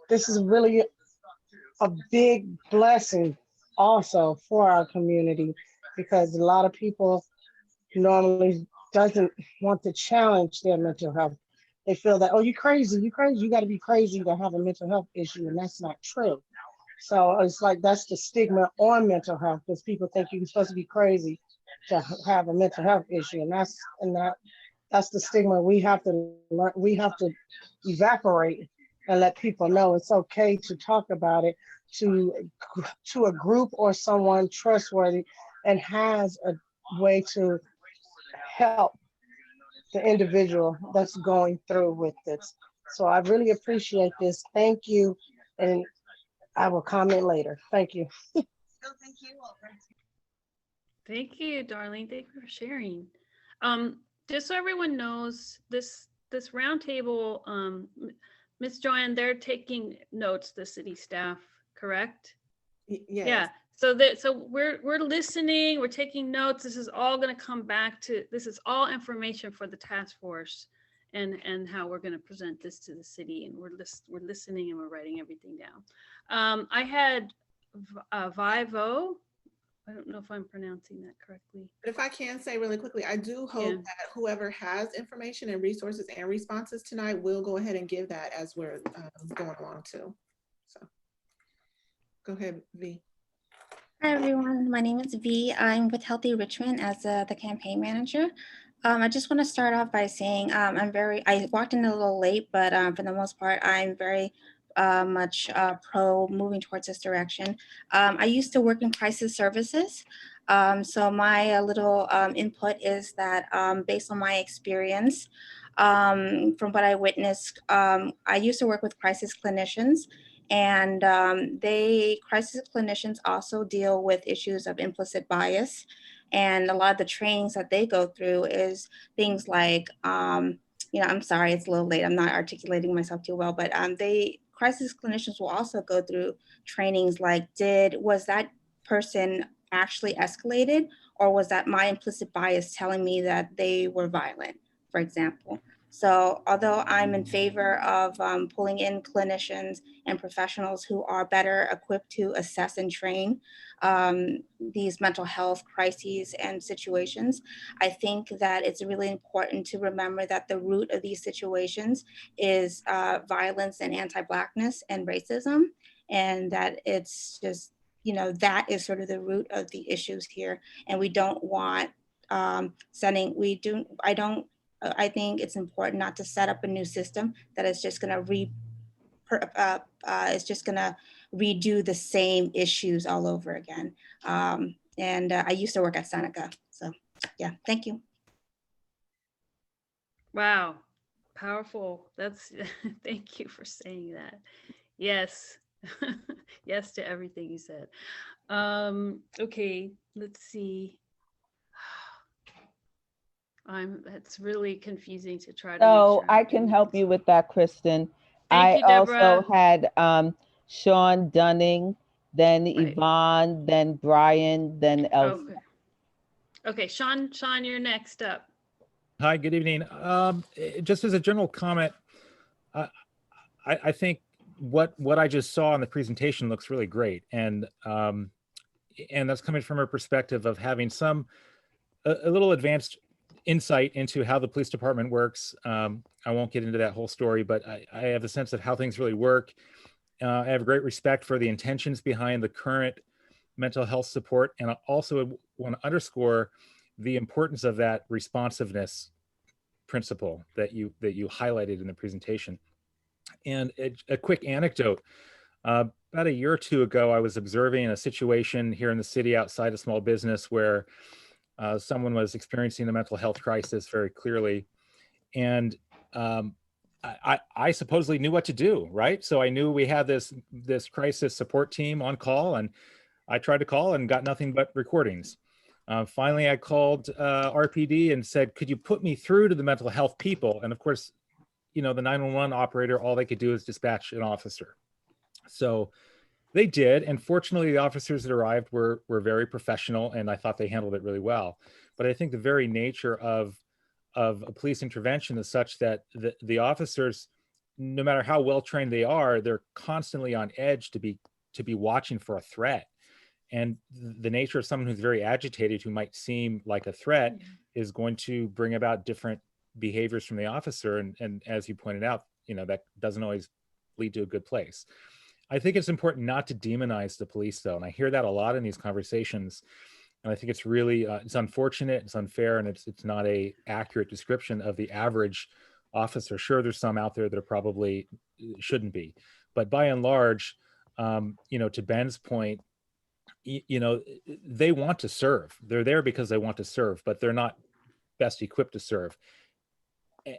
this is really a big blessing also for our community, because a lot of people normally doesn't want to challenge their mental health. They feel that, oh, you're crazy, you got to be crazy to have a mental health issue, and that's not true. So it's like that's the stigma on mental health, because people think you're supposed to be crazy to have a mental health issue, and that's the stigma we have to learn. We have to evaporate and let people know it's okay to talk about it to a group or someone trustworthy and has a way to help the individual that's going through with this. So I really appreciate this. Thank you. And I will comment later. Thank you. Thank you, Darlene. Thank you for sharing. Just so everyone knows, this roundtable, Ms. Joanne, they're taking notes, the city staff, correct? Yes. Yeah. So we're listening, we're taking notes. This is all going to come back to, this is all information for the task force and how we're going to present this to the city. And we're listening and we're writing everything down. I had Vivo. I don't know if I'm pronouncing that correctly. But if I can say really quickly, I do hope that whoever has information and resources and responses tonight will go ahead and give that as we're going along too. So go ahead, V. Hi everyone, my name is V. I'm with Healthy Richmond as the campaign manager. I just want to start off by saying I walked in a little late, but for the most part, I'm very much pro moving towards this direction. I used to work in crisis services. So my little input is that based on my experience, from what I witnessed, I used to work with crisis clinicians. And crisis clinicians also deal with issues of implicit bias. And a lot of the trainings that they go through is things like, I'm sorry, it's a little late. I'm not articulating myself too well, but crisis clinicians will also go through trainings like, was that person actually escalated, or was that my implicit bias telling me that they were violent, for example? So although I'm in favor of pulling in clinicians and professionals who are better equipped to assess and train these mental health crises and situations, I think that it's really important to remember that the root of these situations is violence and anti-Blackness and racism, and that it's just, that is sort of the root of the issues here. And we don't want I think it's important not to set up a new system that is just going to redo the same issues all over again. I used to work at Seneca. So yeah, thank you. Wow, powerful. Thank you for saying that. Yes. Yes to everything you said. Okay, let's see. It's really confusing to try to make So sure I can help you with that, Kristen. Thank you, Deborah. Also had Sean Dunning, then Right. Yvonne, then Brian, then Elsie. Okay, Sean, you're next up. Hi, good evening. Just as a general comment, I think what I just saw in the presentation looks really great, and that's coming from a perspective of having a little advanced insight into how the police department works. I won't get into that whole story, but I have a sense of how things really work. I have great respect for the intentions behind the current mental health support, and I also want to underscore the importance of that responsiveness principle that you highlighted in the presentation. And a quick anecdote. About a year or two ago, I was observing a situation here in the city outside a small business where someone was experiencing a mental health crisis very clearly. And I supposedly knew what to do, right? So I knew we had this crisis support team on call, and I tried to call and got nothing but recordings. Finally, I called RPD and said, could you put me through to the mental health people? And of course, the 911 operator, all they could do is dispatch an officer. So they did. And fortunately, the officers that arrived were very professional, and I thought they handled it really well. But I think the very nature of a police intervention is such that the officers, no matter how well trained they are, they're constantly on edge to be watching for a threat. And the nature of someone who's very agitated, who might seem like a threat, is going to bring about different behaviors from the officer. And as you pointed out, that doesn't always lead to a good place. I think it's important not to demonize the police, though. And I hear that a lot in these conversations. And I think it's really, it's unfortunate, it's unfair, and it's not a accurate description of the average officer. Sure, there's some out there that are probably shouldn't be. But by and large, to Ben's point, they want to serve. They're there because they want to serve, but they're not best equipped to serve.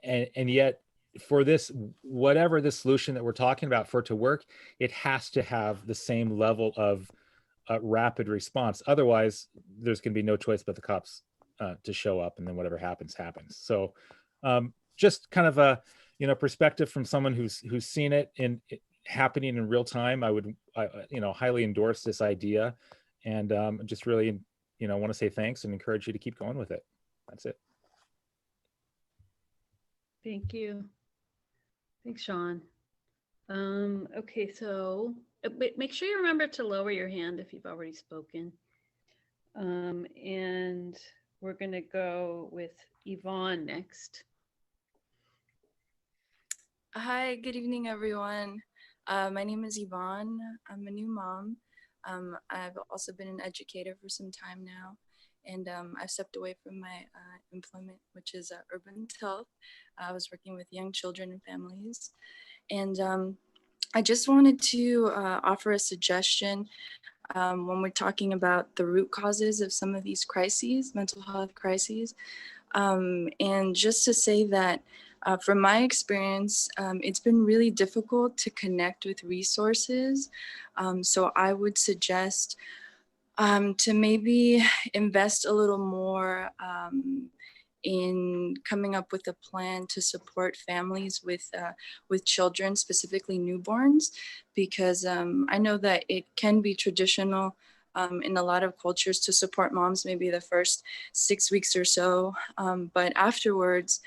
And yet for this, whatever the solution that we're talking about, for it to work, it has to have the same level of rapid response. Otherwise, there's going to be no choice but the cops to show up, and then whatever happens, happens. So just kind of a, perspective from someone who's seen it happening in real time. I would, highly endorse this idea, and just really, want to say thanks and encourage you to keep going with it. That's it. Thank you. Thanks, Sean. Okay, so make sure you remember to lower your hand if you've already spoken. And we're going to go with Yvonne next. Hi, good evening, everyone. My name is Yvonne. I'm a new mom. I've also been an educator for some time now, and I've stepped away from my employment, which is urban health. I was working with young children and families, and I just wanted to offer a suggestion when we're talking about the root causes of some of these crises, mental health crises, and just to say that from my experience, it's been really difficult to connect with resources. So I would suggest to maybe invest a little more in coming up with a plan to support families with children, specifically newborns, because I know that it can be traditional in a lot of cultures to support moms maybe the first 6 weeks or so, but afterwards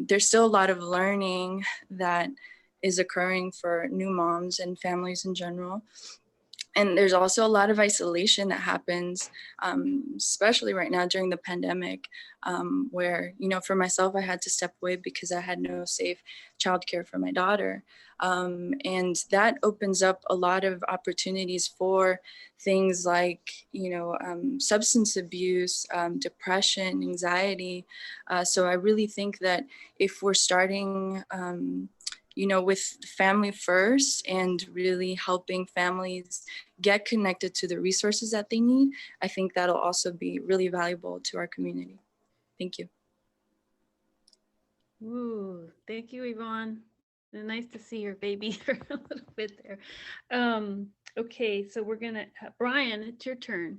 there's still a lot of learning that is occurring for new moms and families in general. And there's also a lot of isolation that happens, especially right now during the pandemic, where, for myself, I had to step away because I had no safe childcare for my daughter. And that opens up a lot of opportunities for things like, substance abuse, depression, anxiety. So I really think that if we're starting, with family first and really helping families get connected to the resources that they need, I think that'll also be really valuable to our community. Thank you. Ooh, thank you, Yvonne. Nice to see your baby for a little bit there. Okay, so we're gonna, Brian, it's your turn.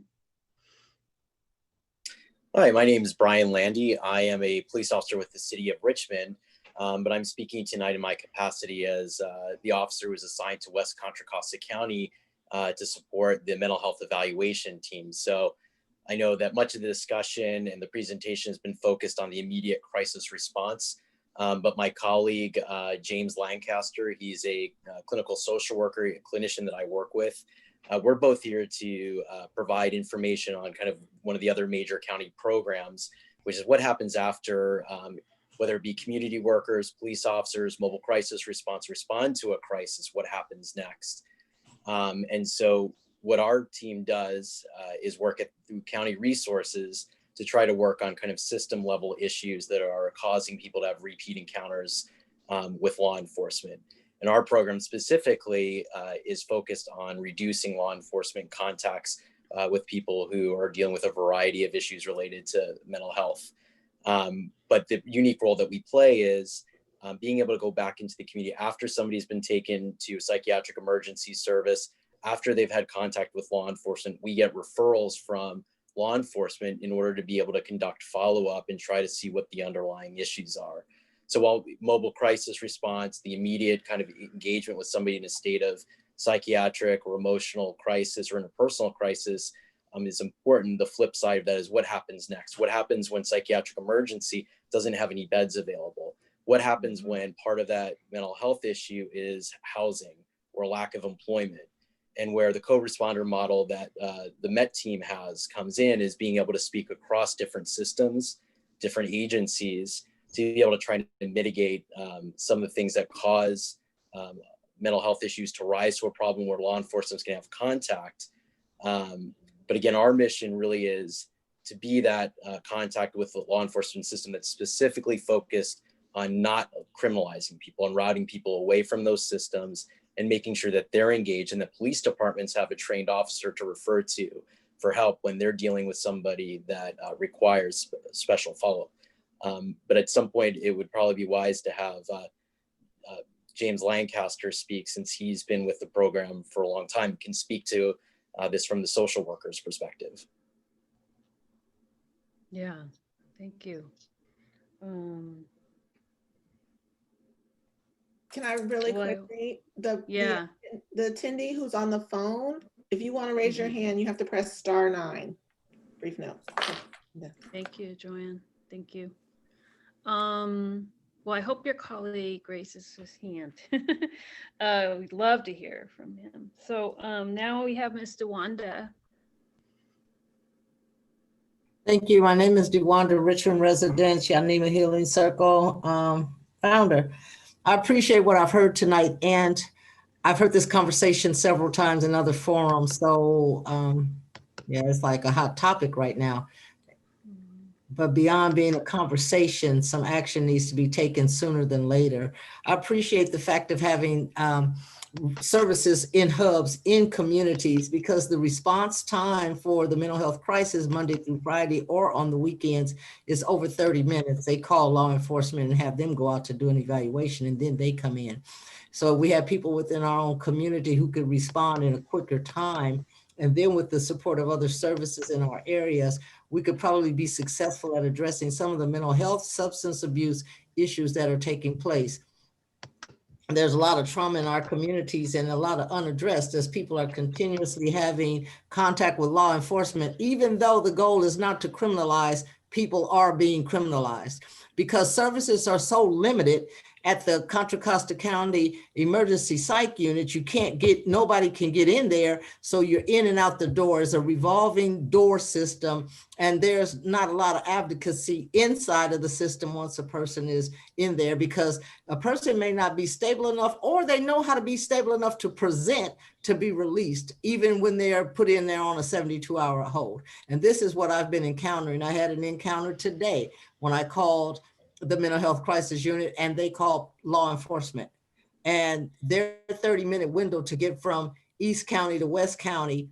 Hi, my name is Brian Landy. I am a police officer with the City of Richmond, but I'm speaking tonight in my capacity as the officer who was assigned to West Contra Costa County to support the mental health evaluation team. So I know that much of the discussion and the presentation has been focused on the immediate crisis response, but my colleague, James Lancaster, he's a clinical social worker, a clinician that I work with. We're both here to provide information on kind of one of the other major county programs, which is what happens after, whether it be community workers, police officers, mobile crisis response, respond to a crisis, what happens next. And so what our team does is work through county resources to try to work on kind of system level issues that are causing people to have repeat encounters with law enforcement. And our program specifically is focused on reducing law enforcement contacts with people who are dealing with a variety of issues related to mental health. But the unique role that we play is being able to go back into the community after somebody's been taken to psychiatric emergency service, after they've had contact with law enforcement. We get referrals from law enforcement in order to be able to conduct follow-up and try to see what the underlying issues are. So while mobile crisis response, the immediate kind of engagement with somebody in a state of psychiatric or emotional crisis or in a personal crisis is important, the flip side of that is what happens next? What happens when psychiatric emergency doesn't have any beds available? What happens when part of that mental health issue is housing or lack of employment? And where the co-responder model that the MET team has comes in is being able to speak across different systems, different agencies, to be able to try to mitigate some of the things that cause mental health issues to rise to a problem where law enforcement can have contact. But again, our mission really is to be that contact with the law enforcement system that's specifically focused on not criminalizing people and routing people away from those systems and making sure that they're engaged and that police departments have a trained officer to refer to for help when they're dealing with somebody that requires special follow-up. But at some point, it would probably be wise to have James Lancaster speak, since he's been with the program for a long time, can speak to this from the social worker's perspective. Yeah, thank you. Can I really Well, quickly, yeah. the attendee who's on the phone, if you want to raise your hand, you have to press *9. Brief note. Yeah. Thank you, Joanne. Thank you. Well, I hope your colleague raises his hand. We'd love to hear from him. So now we have Ms. DeWanda. Thank you. My name is DeWanda, Richmond resident, Yanima Healing Circle founder. I appreciate what I've heard tonight, and I've heard this conversation several times in other forums. So yeah, it's like a hot topic right now. But beyond being a conversation, some action needs to be taken sooner than later. I appreciate the fact of having services in hubs, in communities, because the response time for the mental health crisis Monday through Friday or on the weekends is over 30 minutes. They call law enforcement and have them go out to do an evaluation, and then they come in. So we have people within our own community who could respond in a quicker time. And then with the support of other services in our areas, we could probably be successful at addressing some of the mental health, substance abuse issues that are taking place. There's a lot of trauma in our communities and a lot of unaddressed as people are continuously having contact with law enforcement. Even though the goal is not to criminalize, people are being criminalized because services are so limited. At the Contra Costa County Emergency Psych Unit, you can't get, nobody can get in there. So you're in and out the door. It's a revolving door system. And there's not a lot of advocacy inside of the system once a person is in there, because a person may not be stable enough, or they know how to be stable enough to present to be released, even when they are put in there on a 72-hour hold. And this is what I've been encountering. I had an encounter today when I called the mental health crisis unit and they called law enforcement, and their 30-minute window to get from East County to West County,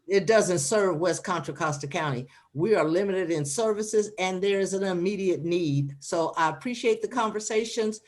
it doesn't serve West Contra Costa County. We are limited in services and there is an immediate need. So I appreciate the conversations,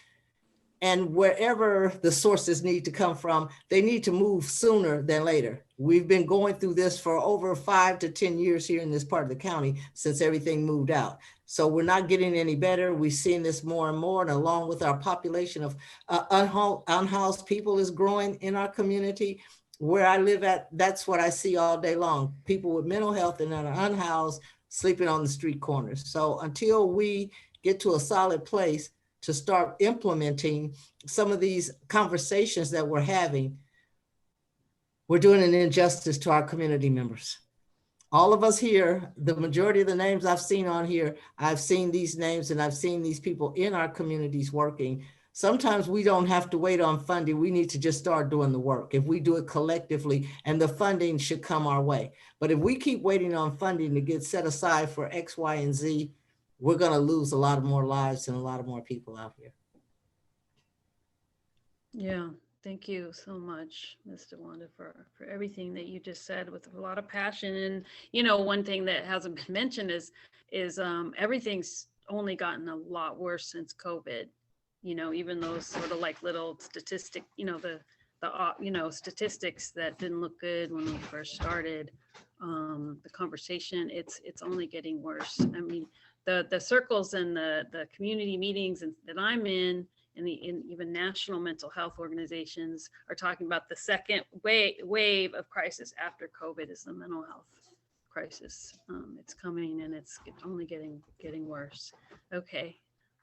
and wherever the sources need to come from, they need to move sooner than later. We've been going through this for over 5 to 10 years here in this part of the county since everything moved out. So we're not getting any better. We've seen this more and more, and along with our population of unhoused people is growing in our community. Where I live at, that's what I see all day long. People with mental health and that are unhoused sleeping on the street corners. So until we get to a solid place to start implementing some of these conversations that we're having, we're doing an injustice to our community members. All of us here, the majority of the names I've seen on here, I've seen these names and I've seen these people in our communities working. Sometimes we don't have to wait on funding. We need to just start doing the work. If we do it collectively, and the funding should come our way. But if we keep waiting on funding to get set aside for X, Y, and Z, we're going to lose a lot of more lives and a lot of more people out here. Yeah, thank you so much, Mr. Wanda, for everything that you just said with a lot of passion. And, you know, one thing that hasn't been mentioned is everything's only gotten a lot worse since COVID. You know, even those sort of like little statistic, you know, the statistics that didn't look good when we first started the conversation, it's only getting worse. I mean, the circles and the community meetings that I'm in even national mental health organizations are talking about the second wave of crisis after COVID is the mental health crisis. It's coming and it's only getting worse. Okay,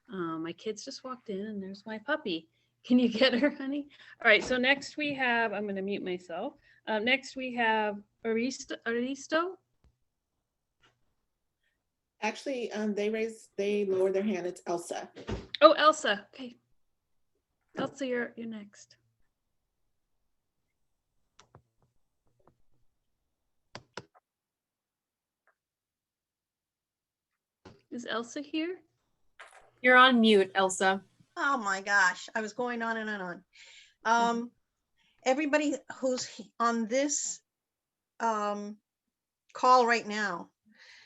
my kids just walked in and there's my puppy. Can you get her, honey? All right, so next we have, I'm gonna mute myself. Next we have Aristo. Actually, they lowered their hand. It's Elsa. Oh, Elsa. Okay. Elsa, you're next. Is Elsa here? You're on mute, Elsa. Oh my gosh, I was going on and on. Everybody who's on this call right now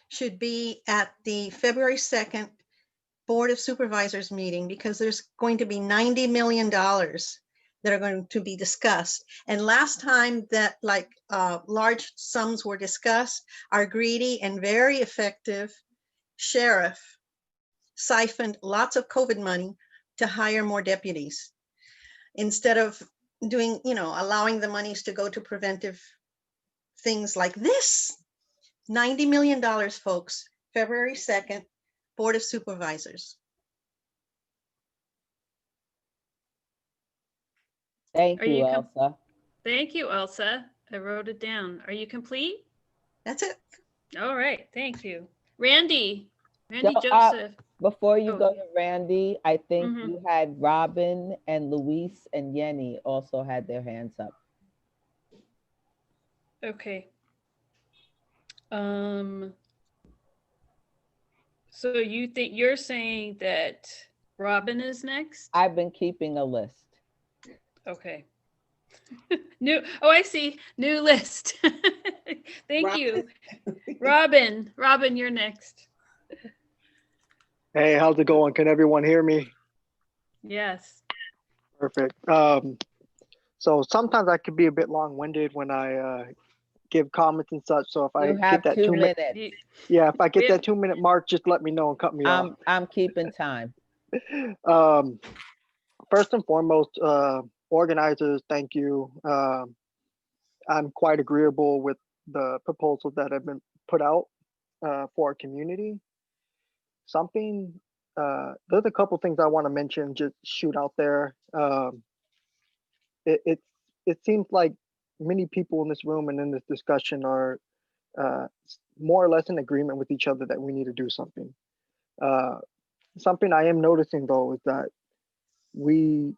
should be at the February 2nd Board of Supervisors meeting because there's going to be $90 million that are going to be discussed. And last time that large sums were discussed, our greedy and very effective sheriff siphoned lots of COVID money to hire more deputies instead of doing, allowing the monies to go to preventive things like this. $90 million, folks, February 2nd, Board of Supervisors. Thank you, Elsa. Thank you, Elsa. I wrote it down. Are you complete? That's it. All right. Thank you. Randy So, Joseph. Before you go to Randy, I think Mhm. you had Robin and Luis and Yenny also had their hands up. Okay. So you're saying that Robin is next? I've been keeping a list. Okay. I see. New list. Thank you. Robin, you're next. Hey, how's it going? Can everyone hear me? Yes. Perfect. So sometimes I could be a bit long-winded when I give comments and such. So if I get that 2 minutes. Yeah, if I get that 2-minute mark, just let me know and cut me off. I'm keeping time. First and foremost, organizers, thank you. I'm quite agreeable with the proposals that have been put out for our community. There's a couple things I want to mention, just shoot out there. It seems like many people in this room and in this discussion are more or less in agreement with each other that we need to do something. Something I am noticing though is that we're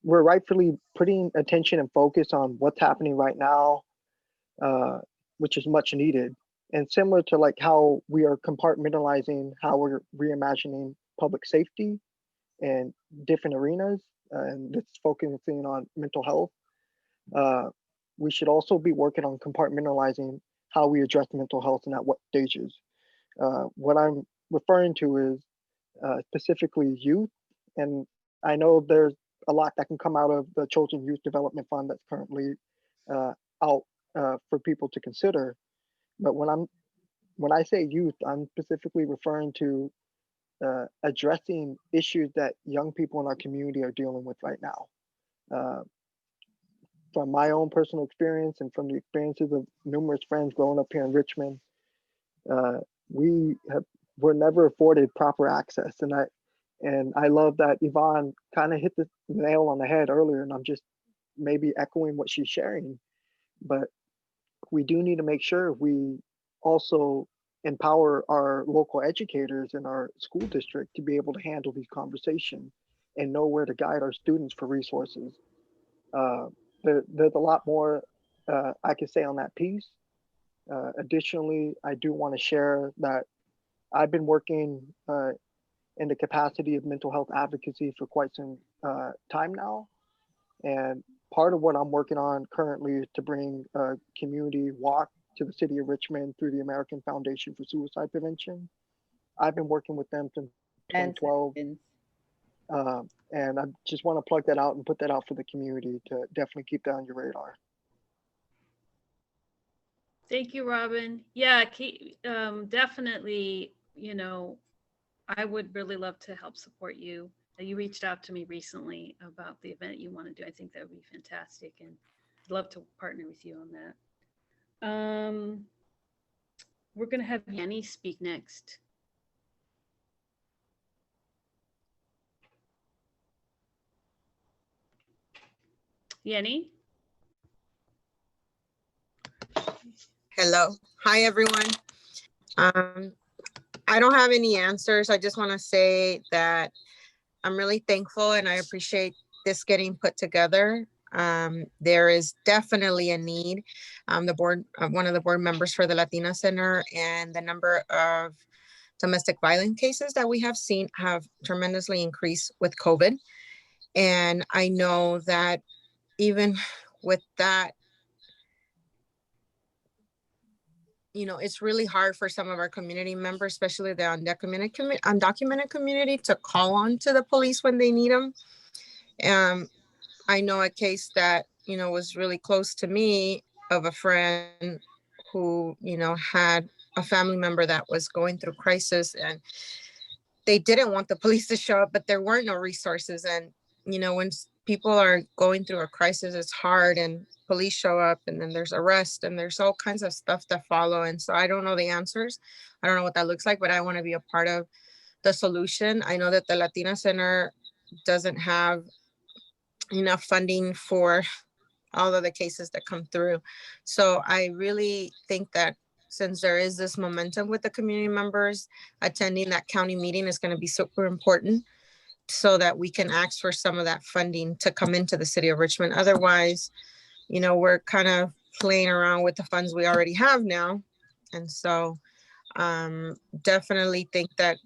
rightfully putting attention and focus on what's happening right now, which is much needed. And similar to like how we are compartmentalizing how we're reimagining public safety and different arenas, and it's focusing on mental health. We should also be working on compartmentalizing how we address mental health and at what stages. What I'm referring to is specifically youth, and I know there's a lot that can come out of the Children's Youth Development Fund that's currently out for people to consider. But when I say youth, I'm specifically referring to addressing issues that young people in our community are dealing with right now. From my own personal experience and from the experiences of numerous friends growing up here in Richmond, we're never afforded proper access. And I love that Yvonne kind of hit the nail on the head earlier, and I'm just maybe echoing what she's sharing. But we do need to make sure we also empower our local educators in our school district to be able to handle these conversations and know where to guide our students for resources. There's a lot more I can say on that piece. Additionally, I do want to share that I've been working in the capacity of mental health advocacy for quite some time now. And part of what I'm working on currently is to bring a community walk to the city of Richmond through the American Foundation for Suicide Prevention. I've been working with them since 2012. And I just want to plug that out and put that out for the community to definitely keep that on your radar. Thank you, Robin. Yeah, definitely, I would really love to help support you. You reached out to me recently about the event you want to do. I think that would be fantastic, and I'd love to partner with you on that. We're going to have Yenny speak next. Yenny? Hello. Hi, everyone. I don't have any answers. I just want to say that I'm really thankful and I appreciate this getting put together. There is definitely a need. The board, one of the board members for the Latina Center, and the number of domestic violence cases that we have seen have tremendously increased with COVID. And I know that even with that, you know, it's really hard for some of our community members, especially the undocumented community, to call on to the police when they need them. I know a case that, you know, was really close to me of a friend who, you know, had a family member that was going through crisis, and they didn't want the police to show up, but there weren't no resources. And, you know, when people are going through a crisis, it's hard, and police show up, and then there's arrest, and there's all kinds of stuff that follow. And so I don't know the answers. I don't know what that looks like, but I want to be a part of the solution. I know that the Latina Center doesn't have enough funding for all of the cases that come through. So I really think that since there is this momentum with the community members, attending that county meeting is going to be super important so that we can ask for some of that funding to come into the city of Richmond. Otherwise, you know, we're kind of playing around with the funds we already have now. And so definitely think that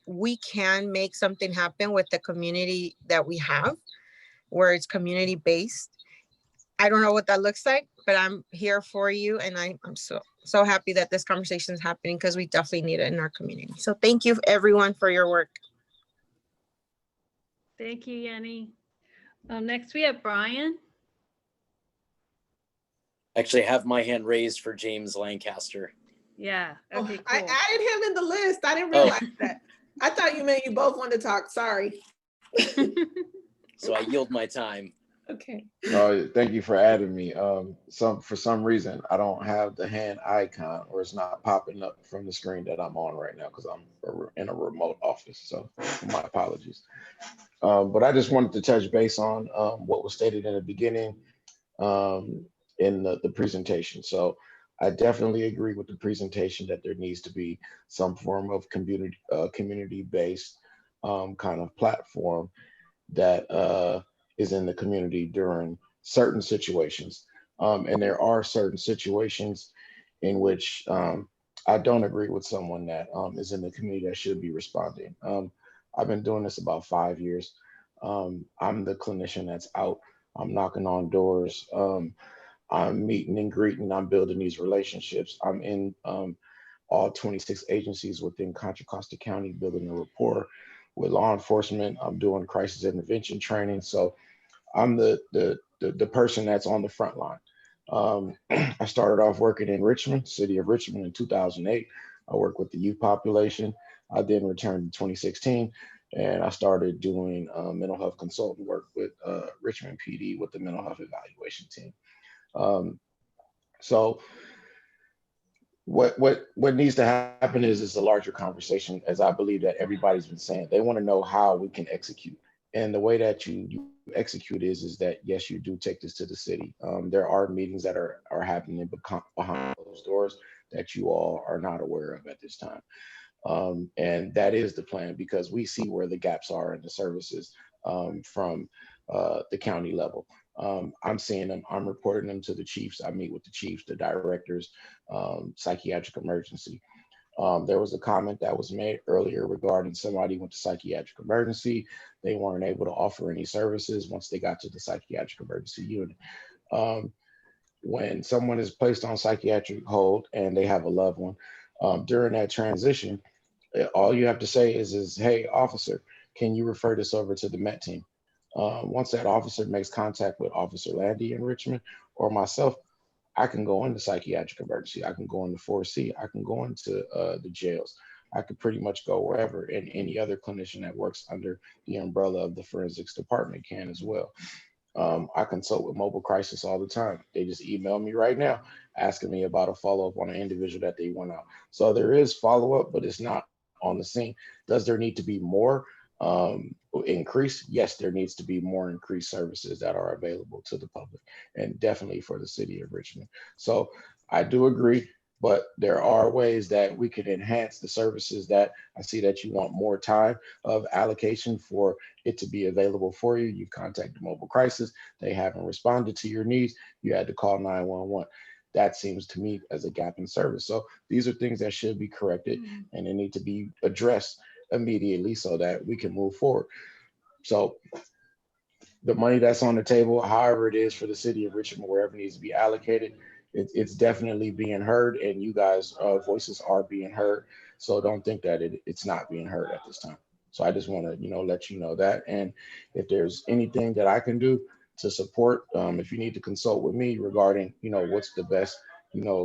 we can make something happen with the community that we have, where it's community based. I don't know what that looks like, but I'm here for you. And I'm so happy that this conversation is happening, because we definitely need it in our community. So thank you everyone for your work. Thank you, Yanni. Next we have Brian. Actually, I have my hand raised for James Lancaster. Yeah. Okay, cool. I added him in the list. I didn't realize that. I thought you meant you both wanted to talk. Sorry. So I yield my time. Okay. Thank you for adding me. For some reason, I don't have the hand icon, or it's not popping up from the screen that I'm on right now, because I'm in a remote office. So my apologies. But I just wanted to touch base on what was stated in the beginning in the presentation. So I definitely agree with the presentation that there needs to be some form of community-based kind of platform that is in the community during certain situations. And there are certain situations in which I don't agree with someone that is in the community that should be responding. I've been doing this about 5 years. I'm the clinician that's out. I'm knocking on doors. I'm meeting and greeting. I'm building these relationships. I'm in all 26 agencies within Contra Costa County, building a rapport with law enforcement. I'm doing crisis intervention training. So I'm the person that's on the front line. I started off working in Richmond, city of Richmond, in 2008. I worked with the youth population. I then returned in 2016, and I started doing mental health consultant work with Richmond PD with the mental health evaluation team. So what needs to happen is a larger conversation, as I believe that everybody's been saying. They want to know how we can execute. And the way that you execute is that, yes, you do take this to the city. There are meetings that are happening behind those doors that you all are not aware of at this time. And that is the plan, because we see where the gaps are in the services from the county level. I'm seeing them, I'm reporting them to the chiefs. I meet with the chiefs, the directors, psychiatric emergency. There was a comment that was made earlier regarding somebody went to psychiatric emergency. They weren't able to offer any services once they got to the psychiatric emergency unit. When someone is placed on psychiatric hold and they have a loved one, during that transition, all you have to say is, hey, officer, can you refer this over to the MET team? Once that officer makes contact with Officer Landy in Richmond or myself, I can go into psychiatric emergency. I can go into 4C. I can go into the jails. I could pretty much go wherever, and any other clinician that works under the umbrella of the forensics department can as well. I consult with mobile crisis all the time. They just email me right now asking me about a follow-up on an individual that they went out. So there is follow-up, but it's not on the scene. Does there need to be more increase? Yes, there needs to be more increased services that are available to the public, and definitely for the city of Richmond. So I do agree, but there are ways that we could enhance the services. That I see that you want more time of allocation for it to be available for you. You've contacted mobile crisis. They haven't responded to your needs. You had to call 911. That seems to me as a gap in service. So these are things that should be corrected, and they need to be addressed immediately so that we can move forward. So the money that's on the table, however it is for the city of Richmond, wherever it needs to be allocated, it's definitely being heard, and you guys' voices are being heard. So don't think that it's not being heard at this time. So I just want to, let you know that. And if there's anything that I can do to support, if you need to consult with me regarding, what's the best,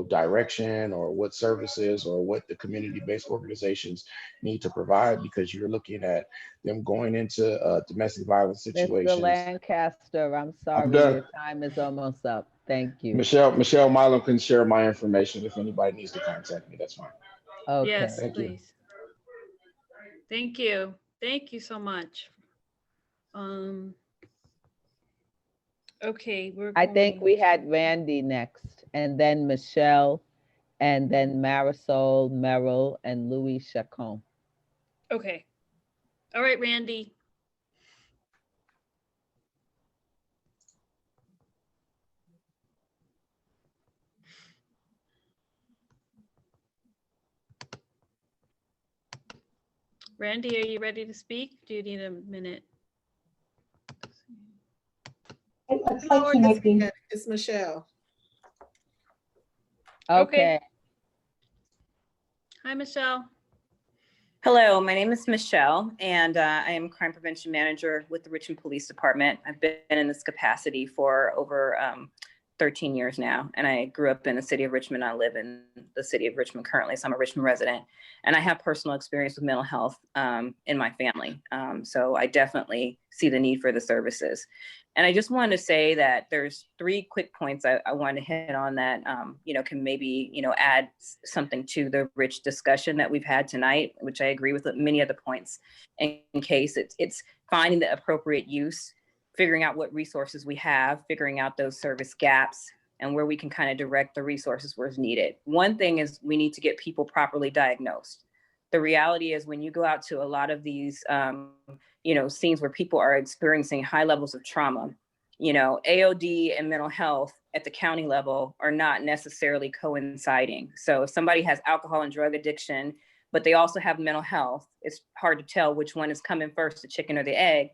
direction, or what services or what the community-based organizations need to provide, because you're looking at them going into domestic violence Mr. situations. Lancaster, I'm sorry, done. your time is almost up. Thank you. Michelle Milo can share my information if anybody needs to contact me. That's fine. Okay. Yes, Thank you. please. Thank you. Thank you so much. Okay, I think we had Randy next, and then Michelle, and then Marisol, Merrill, and Louis Chacon. Okay. All right, Randy. Randy, are you ready to speak? Do you need a minute? It looks like he might be. It's Michelle. Okay. Hi, Michelle. Hello, my name is Michelle, and I am Crime Prevention Manager with the Richmond Police Department. I've been in this capacity for over 13 years now, and I grew up in the city of Richmond. I live in the city of Richmond currently, so I'm a Richmond resident, and I have personal experience with mental health in my family. So I definitely see the need for the services. And I just wanted to say that there's 3 quick points I want to hit on that, can maybe, add something to the rich discussion that we've had tonight, which I agree with many of the points. In case it's finding the appropriate use, figuring out what resources we have, figuring out those service gaps, and where we can kind of direct the resources where it's needed. One thing is we need to get people properly diagnosed. The reality is when you go out to a lot of these, scenes where people are experiencing high levels of trauma, AOD and mental health at the county level are not necessarily coinciding. So if somebody has alcohol and drug addiction, but they also have mental health, it's hard to tell which one is coming first, the chicken or the egg.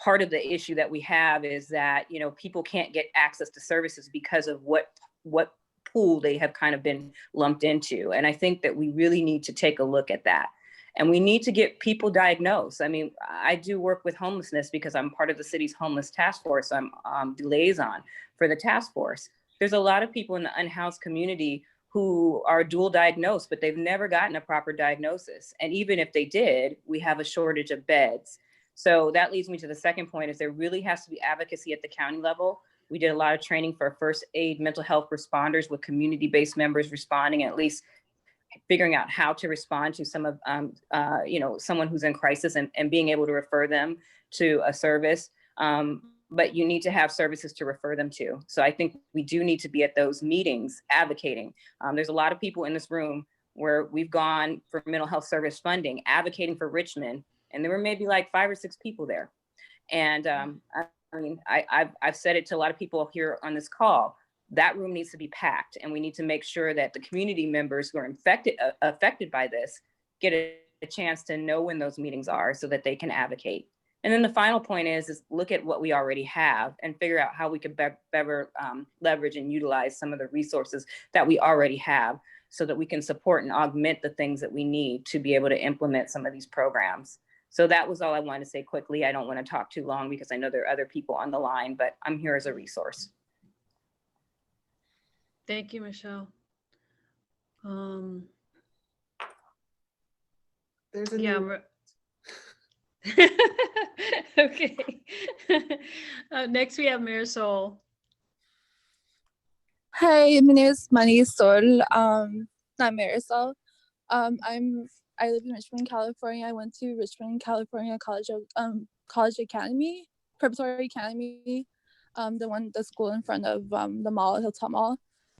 Part of the issue that we have is that, people can't get access to services because of what pool they have kind of been lumped into. And I think that we really need to take a look at that. And we need to get people diagnosed. I mean, I do work with homelessness because I'm part of the city's homeless task force. I'm the liaison for the task force. There's a lot of people in the unhoused community who are dual diagnosed, but they've never gotten a proper diagnosis. And even if they did, we have a shortage of beds. So that leads me to the second point is there really has to be advocacy at the county level. We did a lot of training for first aid mental health responders with community-based members responding, and at least figuring out how to respond to some of, someone who's in crisis and being able to refer them to a service. But you need to have services to refer them to. So I think we do need to be at those meetings advocating. There's a lot of people in this room where we've gone for mental health service funding, advocating for Richmond, and there were maybe like 5 or 6 people there. And I've said it to a lot of people here on this call, that room needs to be packed, and we need to make sure that the community members who are affected by this get a chance to know when those meetings are so that they can advocate. And then the final point is look at what we already have and figure out how we could better leverage and utilize some of the resources that we already have so that we can support and augment the things that we need to be able to implement some of these programs. So that was all I wanted to say quickly. I don't want to talk too long because I know there are other people on the line, but I'm here as a resource. Thank you, Michelle. There's a new... Okay. Next we have Marisol. Hi, my name is Marisol. I'm Marisol. I live in Richmond, California. I went to Richmond, California College Academy, Preparatory Academy, the school in front of the mall, Hilltop Mall.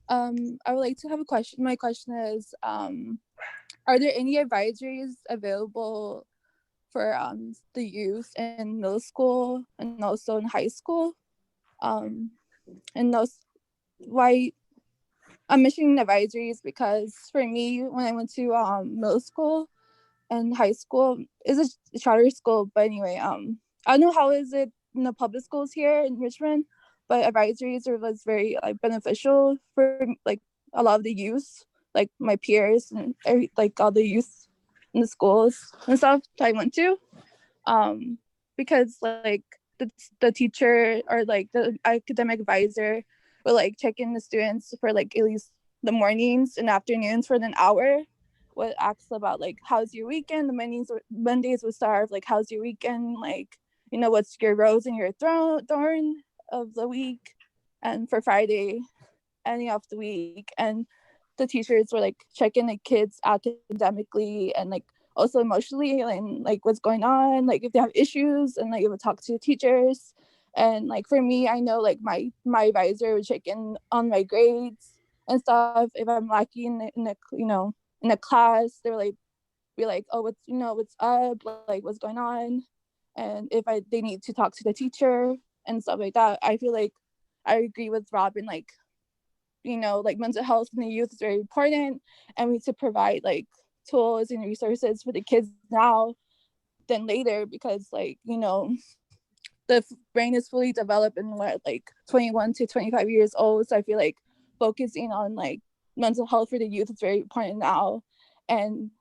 I would like to have a question. My question is, are there any advisories available for the youth in middle school and also in high school? And those, why I'm mentioning advisories because for me, when I went to middle school and high school, it's a charter school, but anyway, I don't know how is it in the public schools here in Richmond, but advisories was very like beneficial for like a lot of the youth, like my peers and like all the youth in the schools and stuff that I went to, because like the teacher or like the academic advisor would like check in the students for like at least the mornings and afternoons for an hour, would ask about like how's your weekend. The Mondays would start like how's your weekend, like what's your rose and your thorn of the week, and for Friday any of the week. And the teachers were like checking the kids academically and like also emotionally, and like what's going on, like if they have issues, and like it would talk to the teachers. And like for me, I know like my advisor would check in on my grades and stuff. If I'm lacking in a class, they were like be like, oh, what's up, like what's going on, and if they need to talk to the teacher and stuff like that. I feel like I agree with Robin, like like mental health in the youth is very important, and we need to provide like tools and resources for the kids now than later, because like the brain is fully developed in like 21 to 25 years old. So I feel like focusing on like mental health for the youth is very important now. And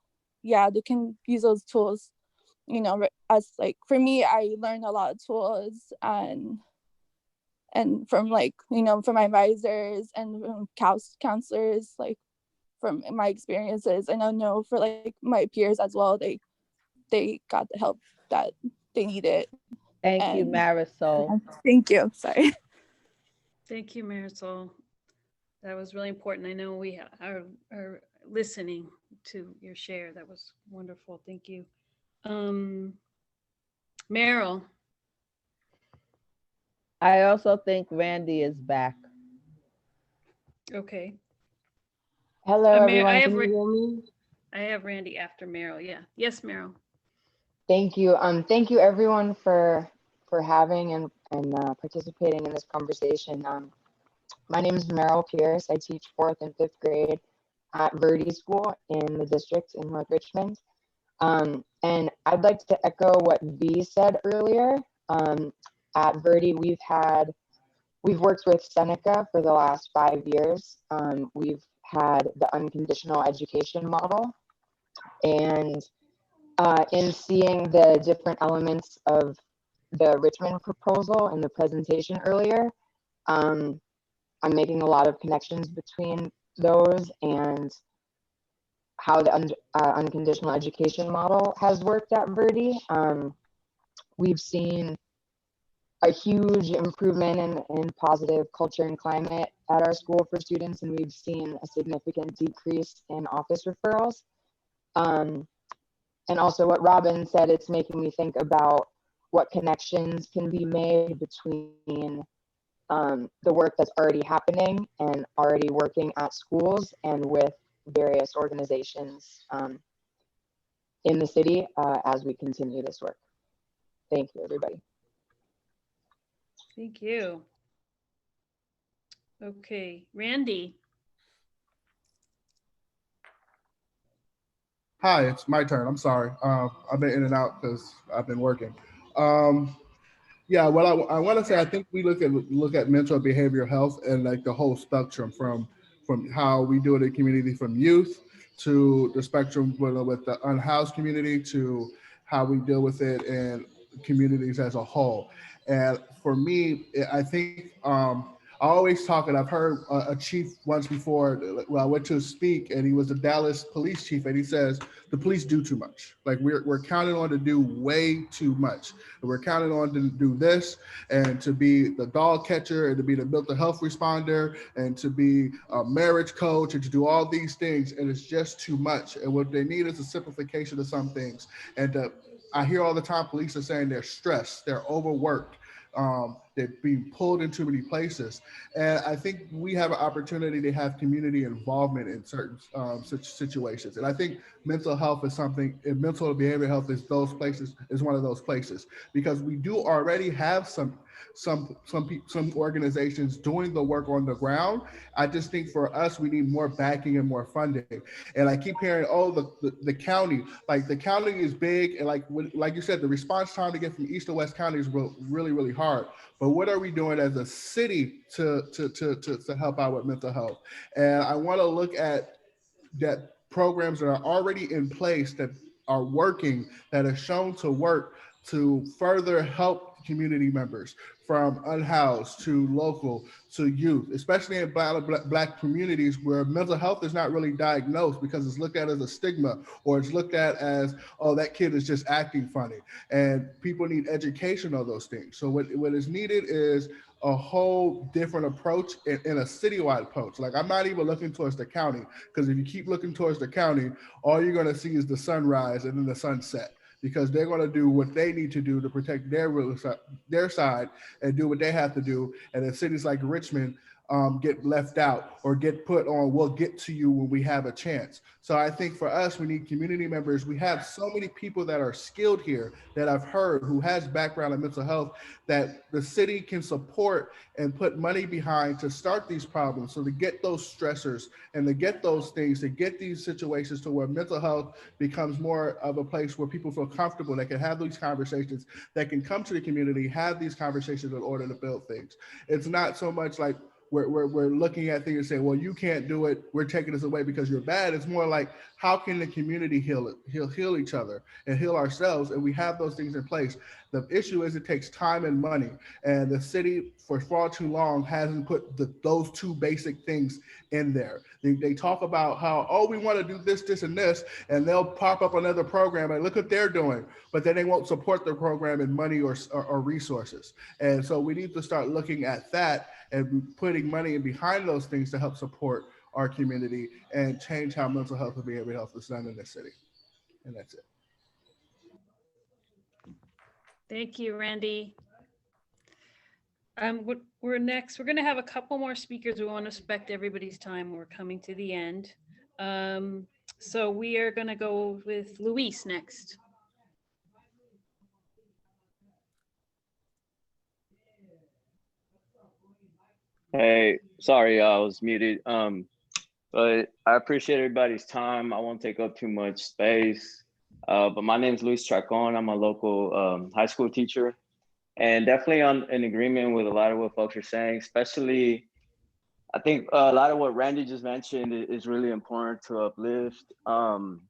yeah, they can use those tools, as like for me, I learned a lot of tools and from like from my advisors and from counselors, like from my experiences. And I know for like my peers as well, they got the help that they needed. Thank you, Marisol. Thank you. Sorry. Thank you, Marisol. That was really important. I know we are listening to your share. That was wonderful. Thank you. Meryl. I also think Randy is back. Okay. Hello, everyone. Can you hear me? I have Randy after Meryl. Yeah. Yes, Meryl. Thank you. Thank you, everyone, for having and participating in this conversation. My name is Meryl Pierce. I teach 4th and 5th grade at Verde School in the district in North Richmond. And I'd like to echo what V said earlier. At Verde, we've worked with Seneca for the last 5 years. We've had the unconditional education model, and in seeing the different elements of the Richmond proposal and the presentation earlier, I'm making a lot of connections between those and how the unconditional education model has worked at Verde. We've seen a huge improvement in positive culture and climate at our school for students, and we've seen a significant decrease in office referrals. And also what Robin said, it's making me think about what connections can be made between the work that's already happening and already working at schools and with various organizations in the city as we continue this work. Thank you, everybody. Thank you. Okay, Randy. Hi, it's my turn. I'm sorry. I've been in and out because I've been working. Yeah, well, I want to say I think we look at mental and behavioral health and like the whole spectrum from how we do it in the community, from youth to the spectrum with the unhoused community to how we deal with it in communities as a whole. And for me, I think I always talk, and I've heard a chief once before, well, I went to speak, and he was a Dallas police chief, and he says, the police do too much. Like we're counted on to do way too much. And we're counted on to do this and to be the dog catcher and to be the mental health responder and to be a marriage coach and to do all these things. And it's just too much. And what they need is a simplification of some things. And I hear all the time police are saying they're stressed, they're overworked. They're being pulled in too many places. And I think we have an opportunity to have community involvement in certain such situations. And I think mental health is something, and mental and behavioral health is those places, is one of those places, because we do already have some some organizations doing the work on the ground. I just think for us, we need more backing and more funding. And I keep hearing, oh, the county, like the county is big, and like you said, the response time to get from east to west county is really, really hard. But what are we doing as a city to help out with mental health? And I want to look at that programs that are already in place that are working, that are shown to work to further help community members, from unhoused to local to youth, especially in black communities where mental health is not really diagnosed because it's looked at as a stigma, or it's looked at as, oh, that kid is just acting funny. And people need education on those things. So what is needed is a whole different approach in a citywide approach. Like, I'm not even looking towards the county, because if you keep looking towards the county, all you're going to see is the sunrise and then the sunset, because they're going to do what they need to do to protect their side and do what they have to do. And then cities like Richmond get left out or get put on, we'll get to you when we have a chance. So I think for us, we need community members. We have so many people that are skilled here that I've heard who has background in mental health that the city can support and put money behind to start these problems. So to get those stressors and to get those things, to get these situations to where mental health becomes more of a place where people feel comfortable, they can have these conversations, that can come to the community, have these conversations in order to build things. It's not so much like we're looking at things and saying, well, you can't do it, we're taking this away because you're bad. It's more like, how can the community heal each other and heal ourselves? And we have those things in place. The issue is it takes time and money. And the city for far too long hasn't put those two basic things in there. They talk about how, oh, we want to do this, this, and this, and they'll pop up another program and look what they're doing, but then they won't support the program in money or resources. And so we need to start looking at that and putting money in behind those things to help support our community and change how mental health and behavioral health is done in this city. And that's it. Thank you, Randy. We're next. We're going to have a couple more speakers. We want to respect everybody's time. We're coming to the end. So we are going to go with Luis next. Hey, sorry, I was muted. But I appreciate everybody's time. I won't take up too much space. But my name is Luis Chacon. I'm a local high school teacher, and definitely in agreement with a lot of what folks are saying, especially I think a lot of what Randy just mentioned is really important to uplift. And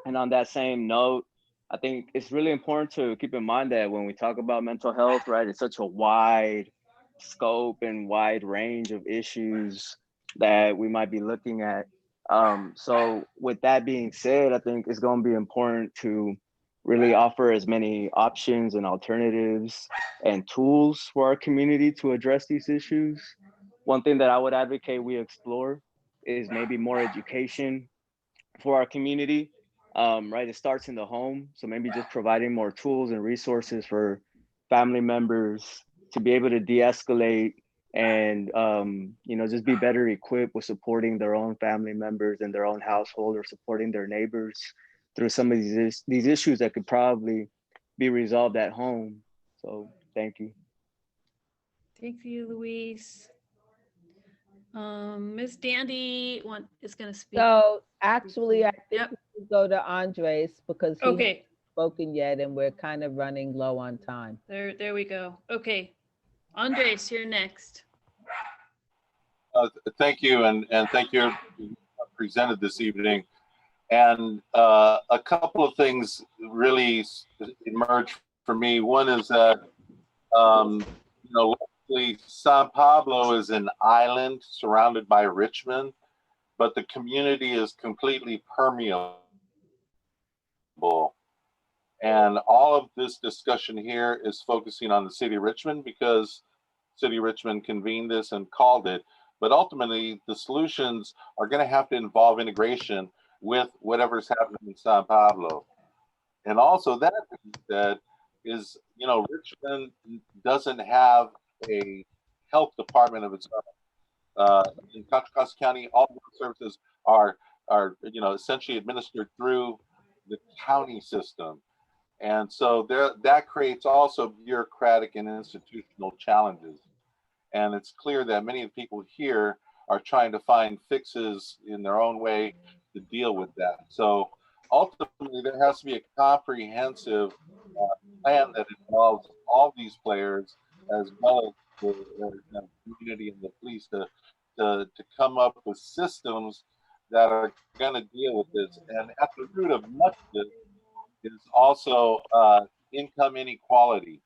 on that same note, I think it's really important to keep in mind that when we talk about mental health, right, it's such a wide scope and wide range of issues that we might be looking at. So with that being said, I think it's going to be important to really offer as many options and alternatives and tools for our community to address these issues. One thing that I would advocate we explore is maybe more education for our community, right? It starts in the home. So maybe just providing more tools and resources for family members to be able to de-escalate and, just be better equipped with supporting their own family members and their own household, or supporting their neighbors through some of these issues that could probably be resolved at home. So thank you. Thank you, Luis. Ms. Dandy is going to speak. So actually, I think we should go to Andres because he hasn't spoken yet, and we're kind of running low on time. There we go. Okay, Andres, you're next. Thank you, and thank you presented this evening. And a couple of things really emerged for me. One is that, luckily, San Pablo is an island surrounded by Richmond, but the community is completely permeable. And all of this discussion here is focusing on the city of Richmond because City of Richmond convened this and called it. But ultimately, the solutions are going to have to involve integration with whatever's happening in San Pablo. And also that is, Richmond doesn't have a health department of its own. In Contra Costa County, all the services are essentially administered through the county system. And so that creates also bureaucratic and institutional challenges. And it's clear that many of the people here are trying to find fixes in their own way to deal with that. So ultimately, there has to be a comprehensive plan that involves all these players, as well as the community and the police, to come up with systems that are going to deal with this. And at the root of much of this is also income inequality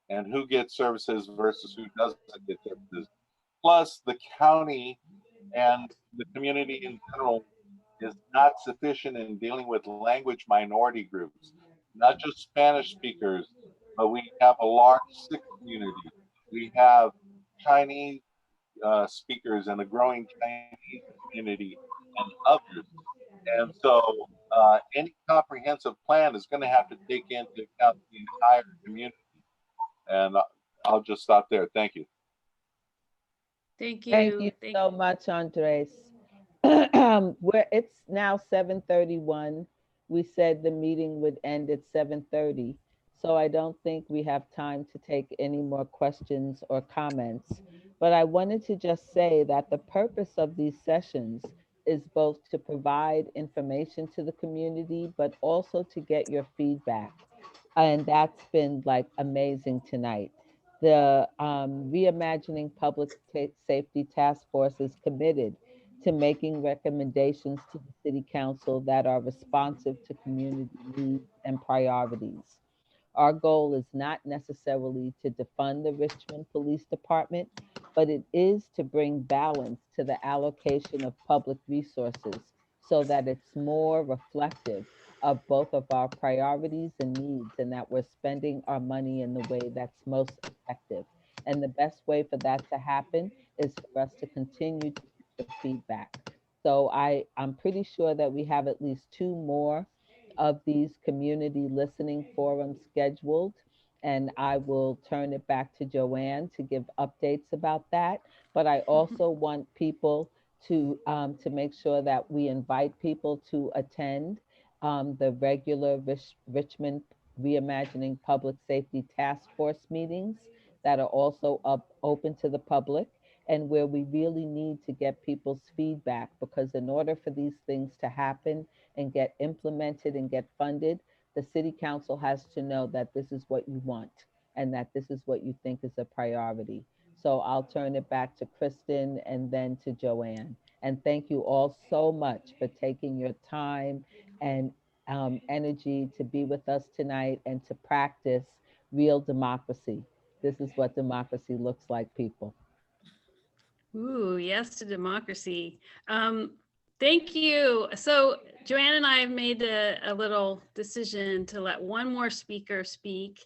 and who gets services versus who doesn't get services. Plus, the county and the community in general is not sufficient in dealing with language minority groups, not just Spanish speakers, but we have a large Sikh community. We have Chinese speakers and a growing Chinese community and others. And so any comprehensive plan is going to have to take into account the entire community. And I'll just stop there. Thank you. Thank you. Thank you so much, Andres. It's now 7:31. We said the meeting would end at 7:30. So I don't think we have time to take any more questions or comments. But I wanted to just say that the purpose of these sessions is both to provide information to the community, but also to get your feedback. And that's been like amazing tonight. The Reimagining Public Safety Task Force is committed to making recommendations to the City Council that are responsive to community needs and priorities. Our goal is not necessarily to defund the Richmond Police Department, but it is to bring balance to the allocation of public resources so that it's more reflective of both of our priorities and needs, and that we're spending our money in the way that's most effective. And the best way for that to happen is for us to continue to get the feedback. So I'm pretty sure that we have at least 2 more of these community listening forums scheduled. And I will turn it back to Joanne to give updates about that. But I also want people to make sure that we invite people to attend the regular Richmond Reimagining Public Safety Task Force meetings that are also open to the public, and where we really need to get people's feedback, because in order for these things to happen and get implemented and get funded, the City Council has to know that this is what you want and that this is what you think is a priority. So I'll turn it back to Kristen and then to Joanne. And thank you all so much for taking your time and energy to be with us tonight and to practice real democracy. This is what democracy looks like, people. Ooh, yes to democracy. Thank you. So Joanne and I have made a little decision to let one more speaker speak.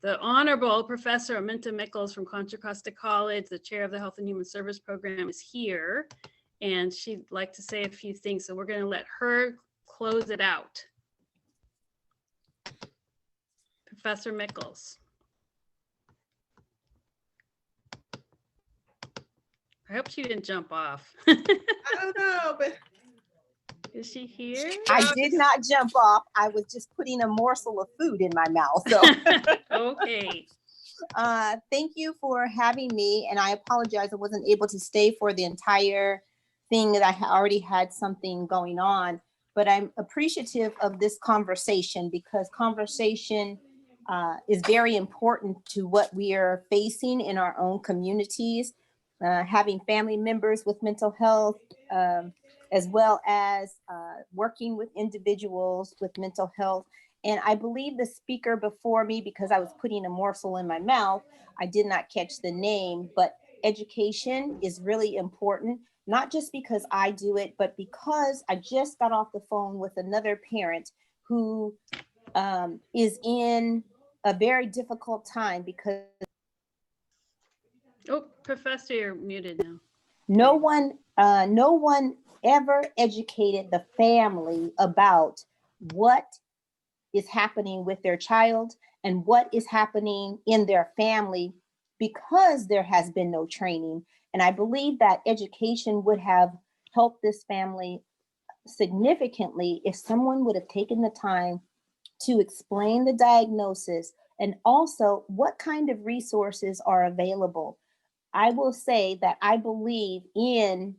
The Honorable Professor Aminta Mickles from Contra Costa College, the chair of the Health and Human Service Program, is here, and she'd like to say a few things. So we're going to let her close it out. Professor Mickles. I hope she didn't jump off. I don't know, but is she here? I did not jump off. I was just putting a morsel of food in my mouth. So okay. Thank you for having me. And I apologize, I wasn't able to stay for the entire thing, that I already had something going on. But I'm appreciative of this conversation, because conversation is very important to what we are facing in our own communities. Having family members with mental health, as well as working with individuals with mental health. And I believe the speaker before me, because I was putting a morsel in my mouth, I did not catch the name, but education is really important, not just because I do it, but because I just got off the phone with another parent who is in a very difficult time because oh, Professor, you're muted now. No one ever educated the family about what is happening with their child and what is happening in their family, because there has been no training. And I believe that education would have helped this family significantly if someone would have taken the time to explain the diagnosis and also what kind of resources are available. I will say that I believe in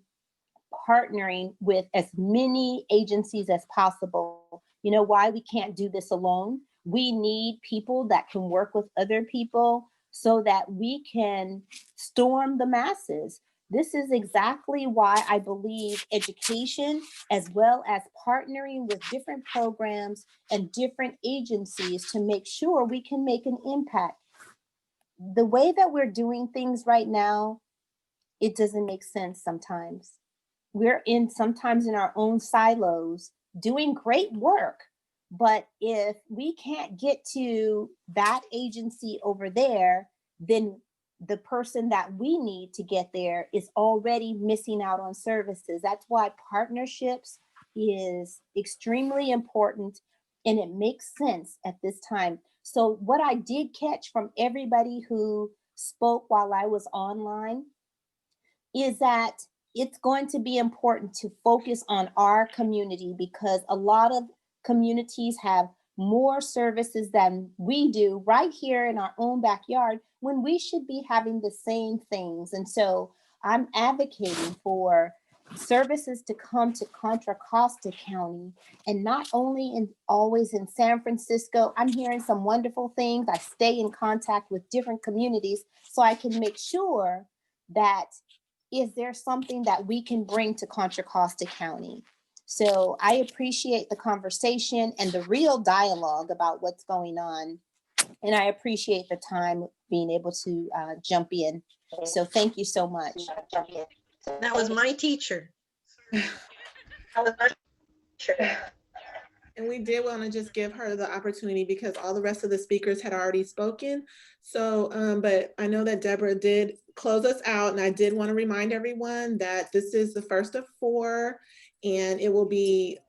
partnering with as many agencies as possible. You know why we can't do this alone? We need people that can work with other people so that we can storm the masses. This is exactly why I believe education, as well as partnering with different programs and different agencies to make sure we can make an impact. The way that we're doing things right now, it doesn't make sense sometimes. We're sometimes in our own silos doing great work. But if we can't get to that agency over there, then the person that we need to get there is already missing out on services. That's why partnerships is extremely important, and it makes sense at this time. So what I did catch from everybody who spoke while I was online is that it's going to be important to focus on our community, because a lot of communities have more services than we do right here in our own backyard, when we should be having the same things. And so I'm advocating for services to come to Contra Costa County, and not only always in San Francisco. I'm hearing some wonderful things. I stay in contact with different communities so I can make sure that is there something that we can bring to Contra Costa County. So I appreciate the conversation and the real dialogue about what's going on. And I appreciate the time being able to jump in. So thank you so much. That was my teacher. And we did want to just give her the opportunity because all the rest of the speakers had already spoken. So, but I know that Deborah did close us out, and I did want to remind everyone that this is the first of 4, and it will be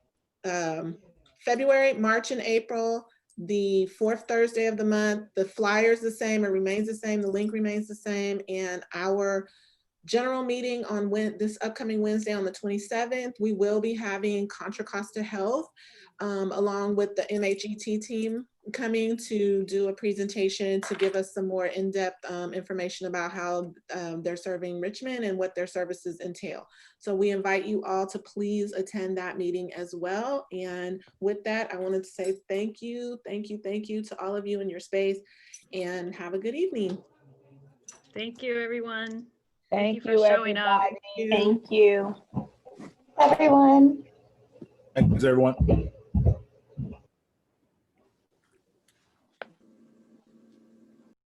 February, March, and April, the 4th Thursday of the month. The flyer is the same, it remains the same, the link remains the same, and our general meeting on this upcoming Wednesday on the 27th, we will be having Contra Costa Health along with the MHET team coming to do a presentation to give us some more in-depth information about how they're serving Richmond and what their services entail. So we invite you all to please attend that meeting as well. And with that, I wanted to say thank you to all of you in your space, and have a good evening. Thank you, everyone. Thank for you, showing everybody. up. Thank you, everyone. Thanks, everyone.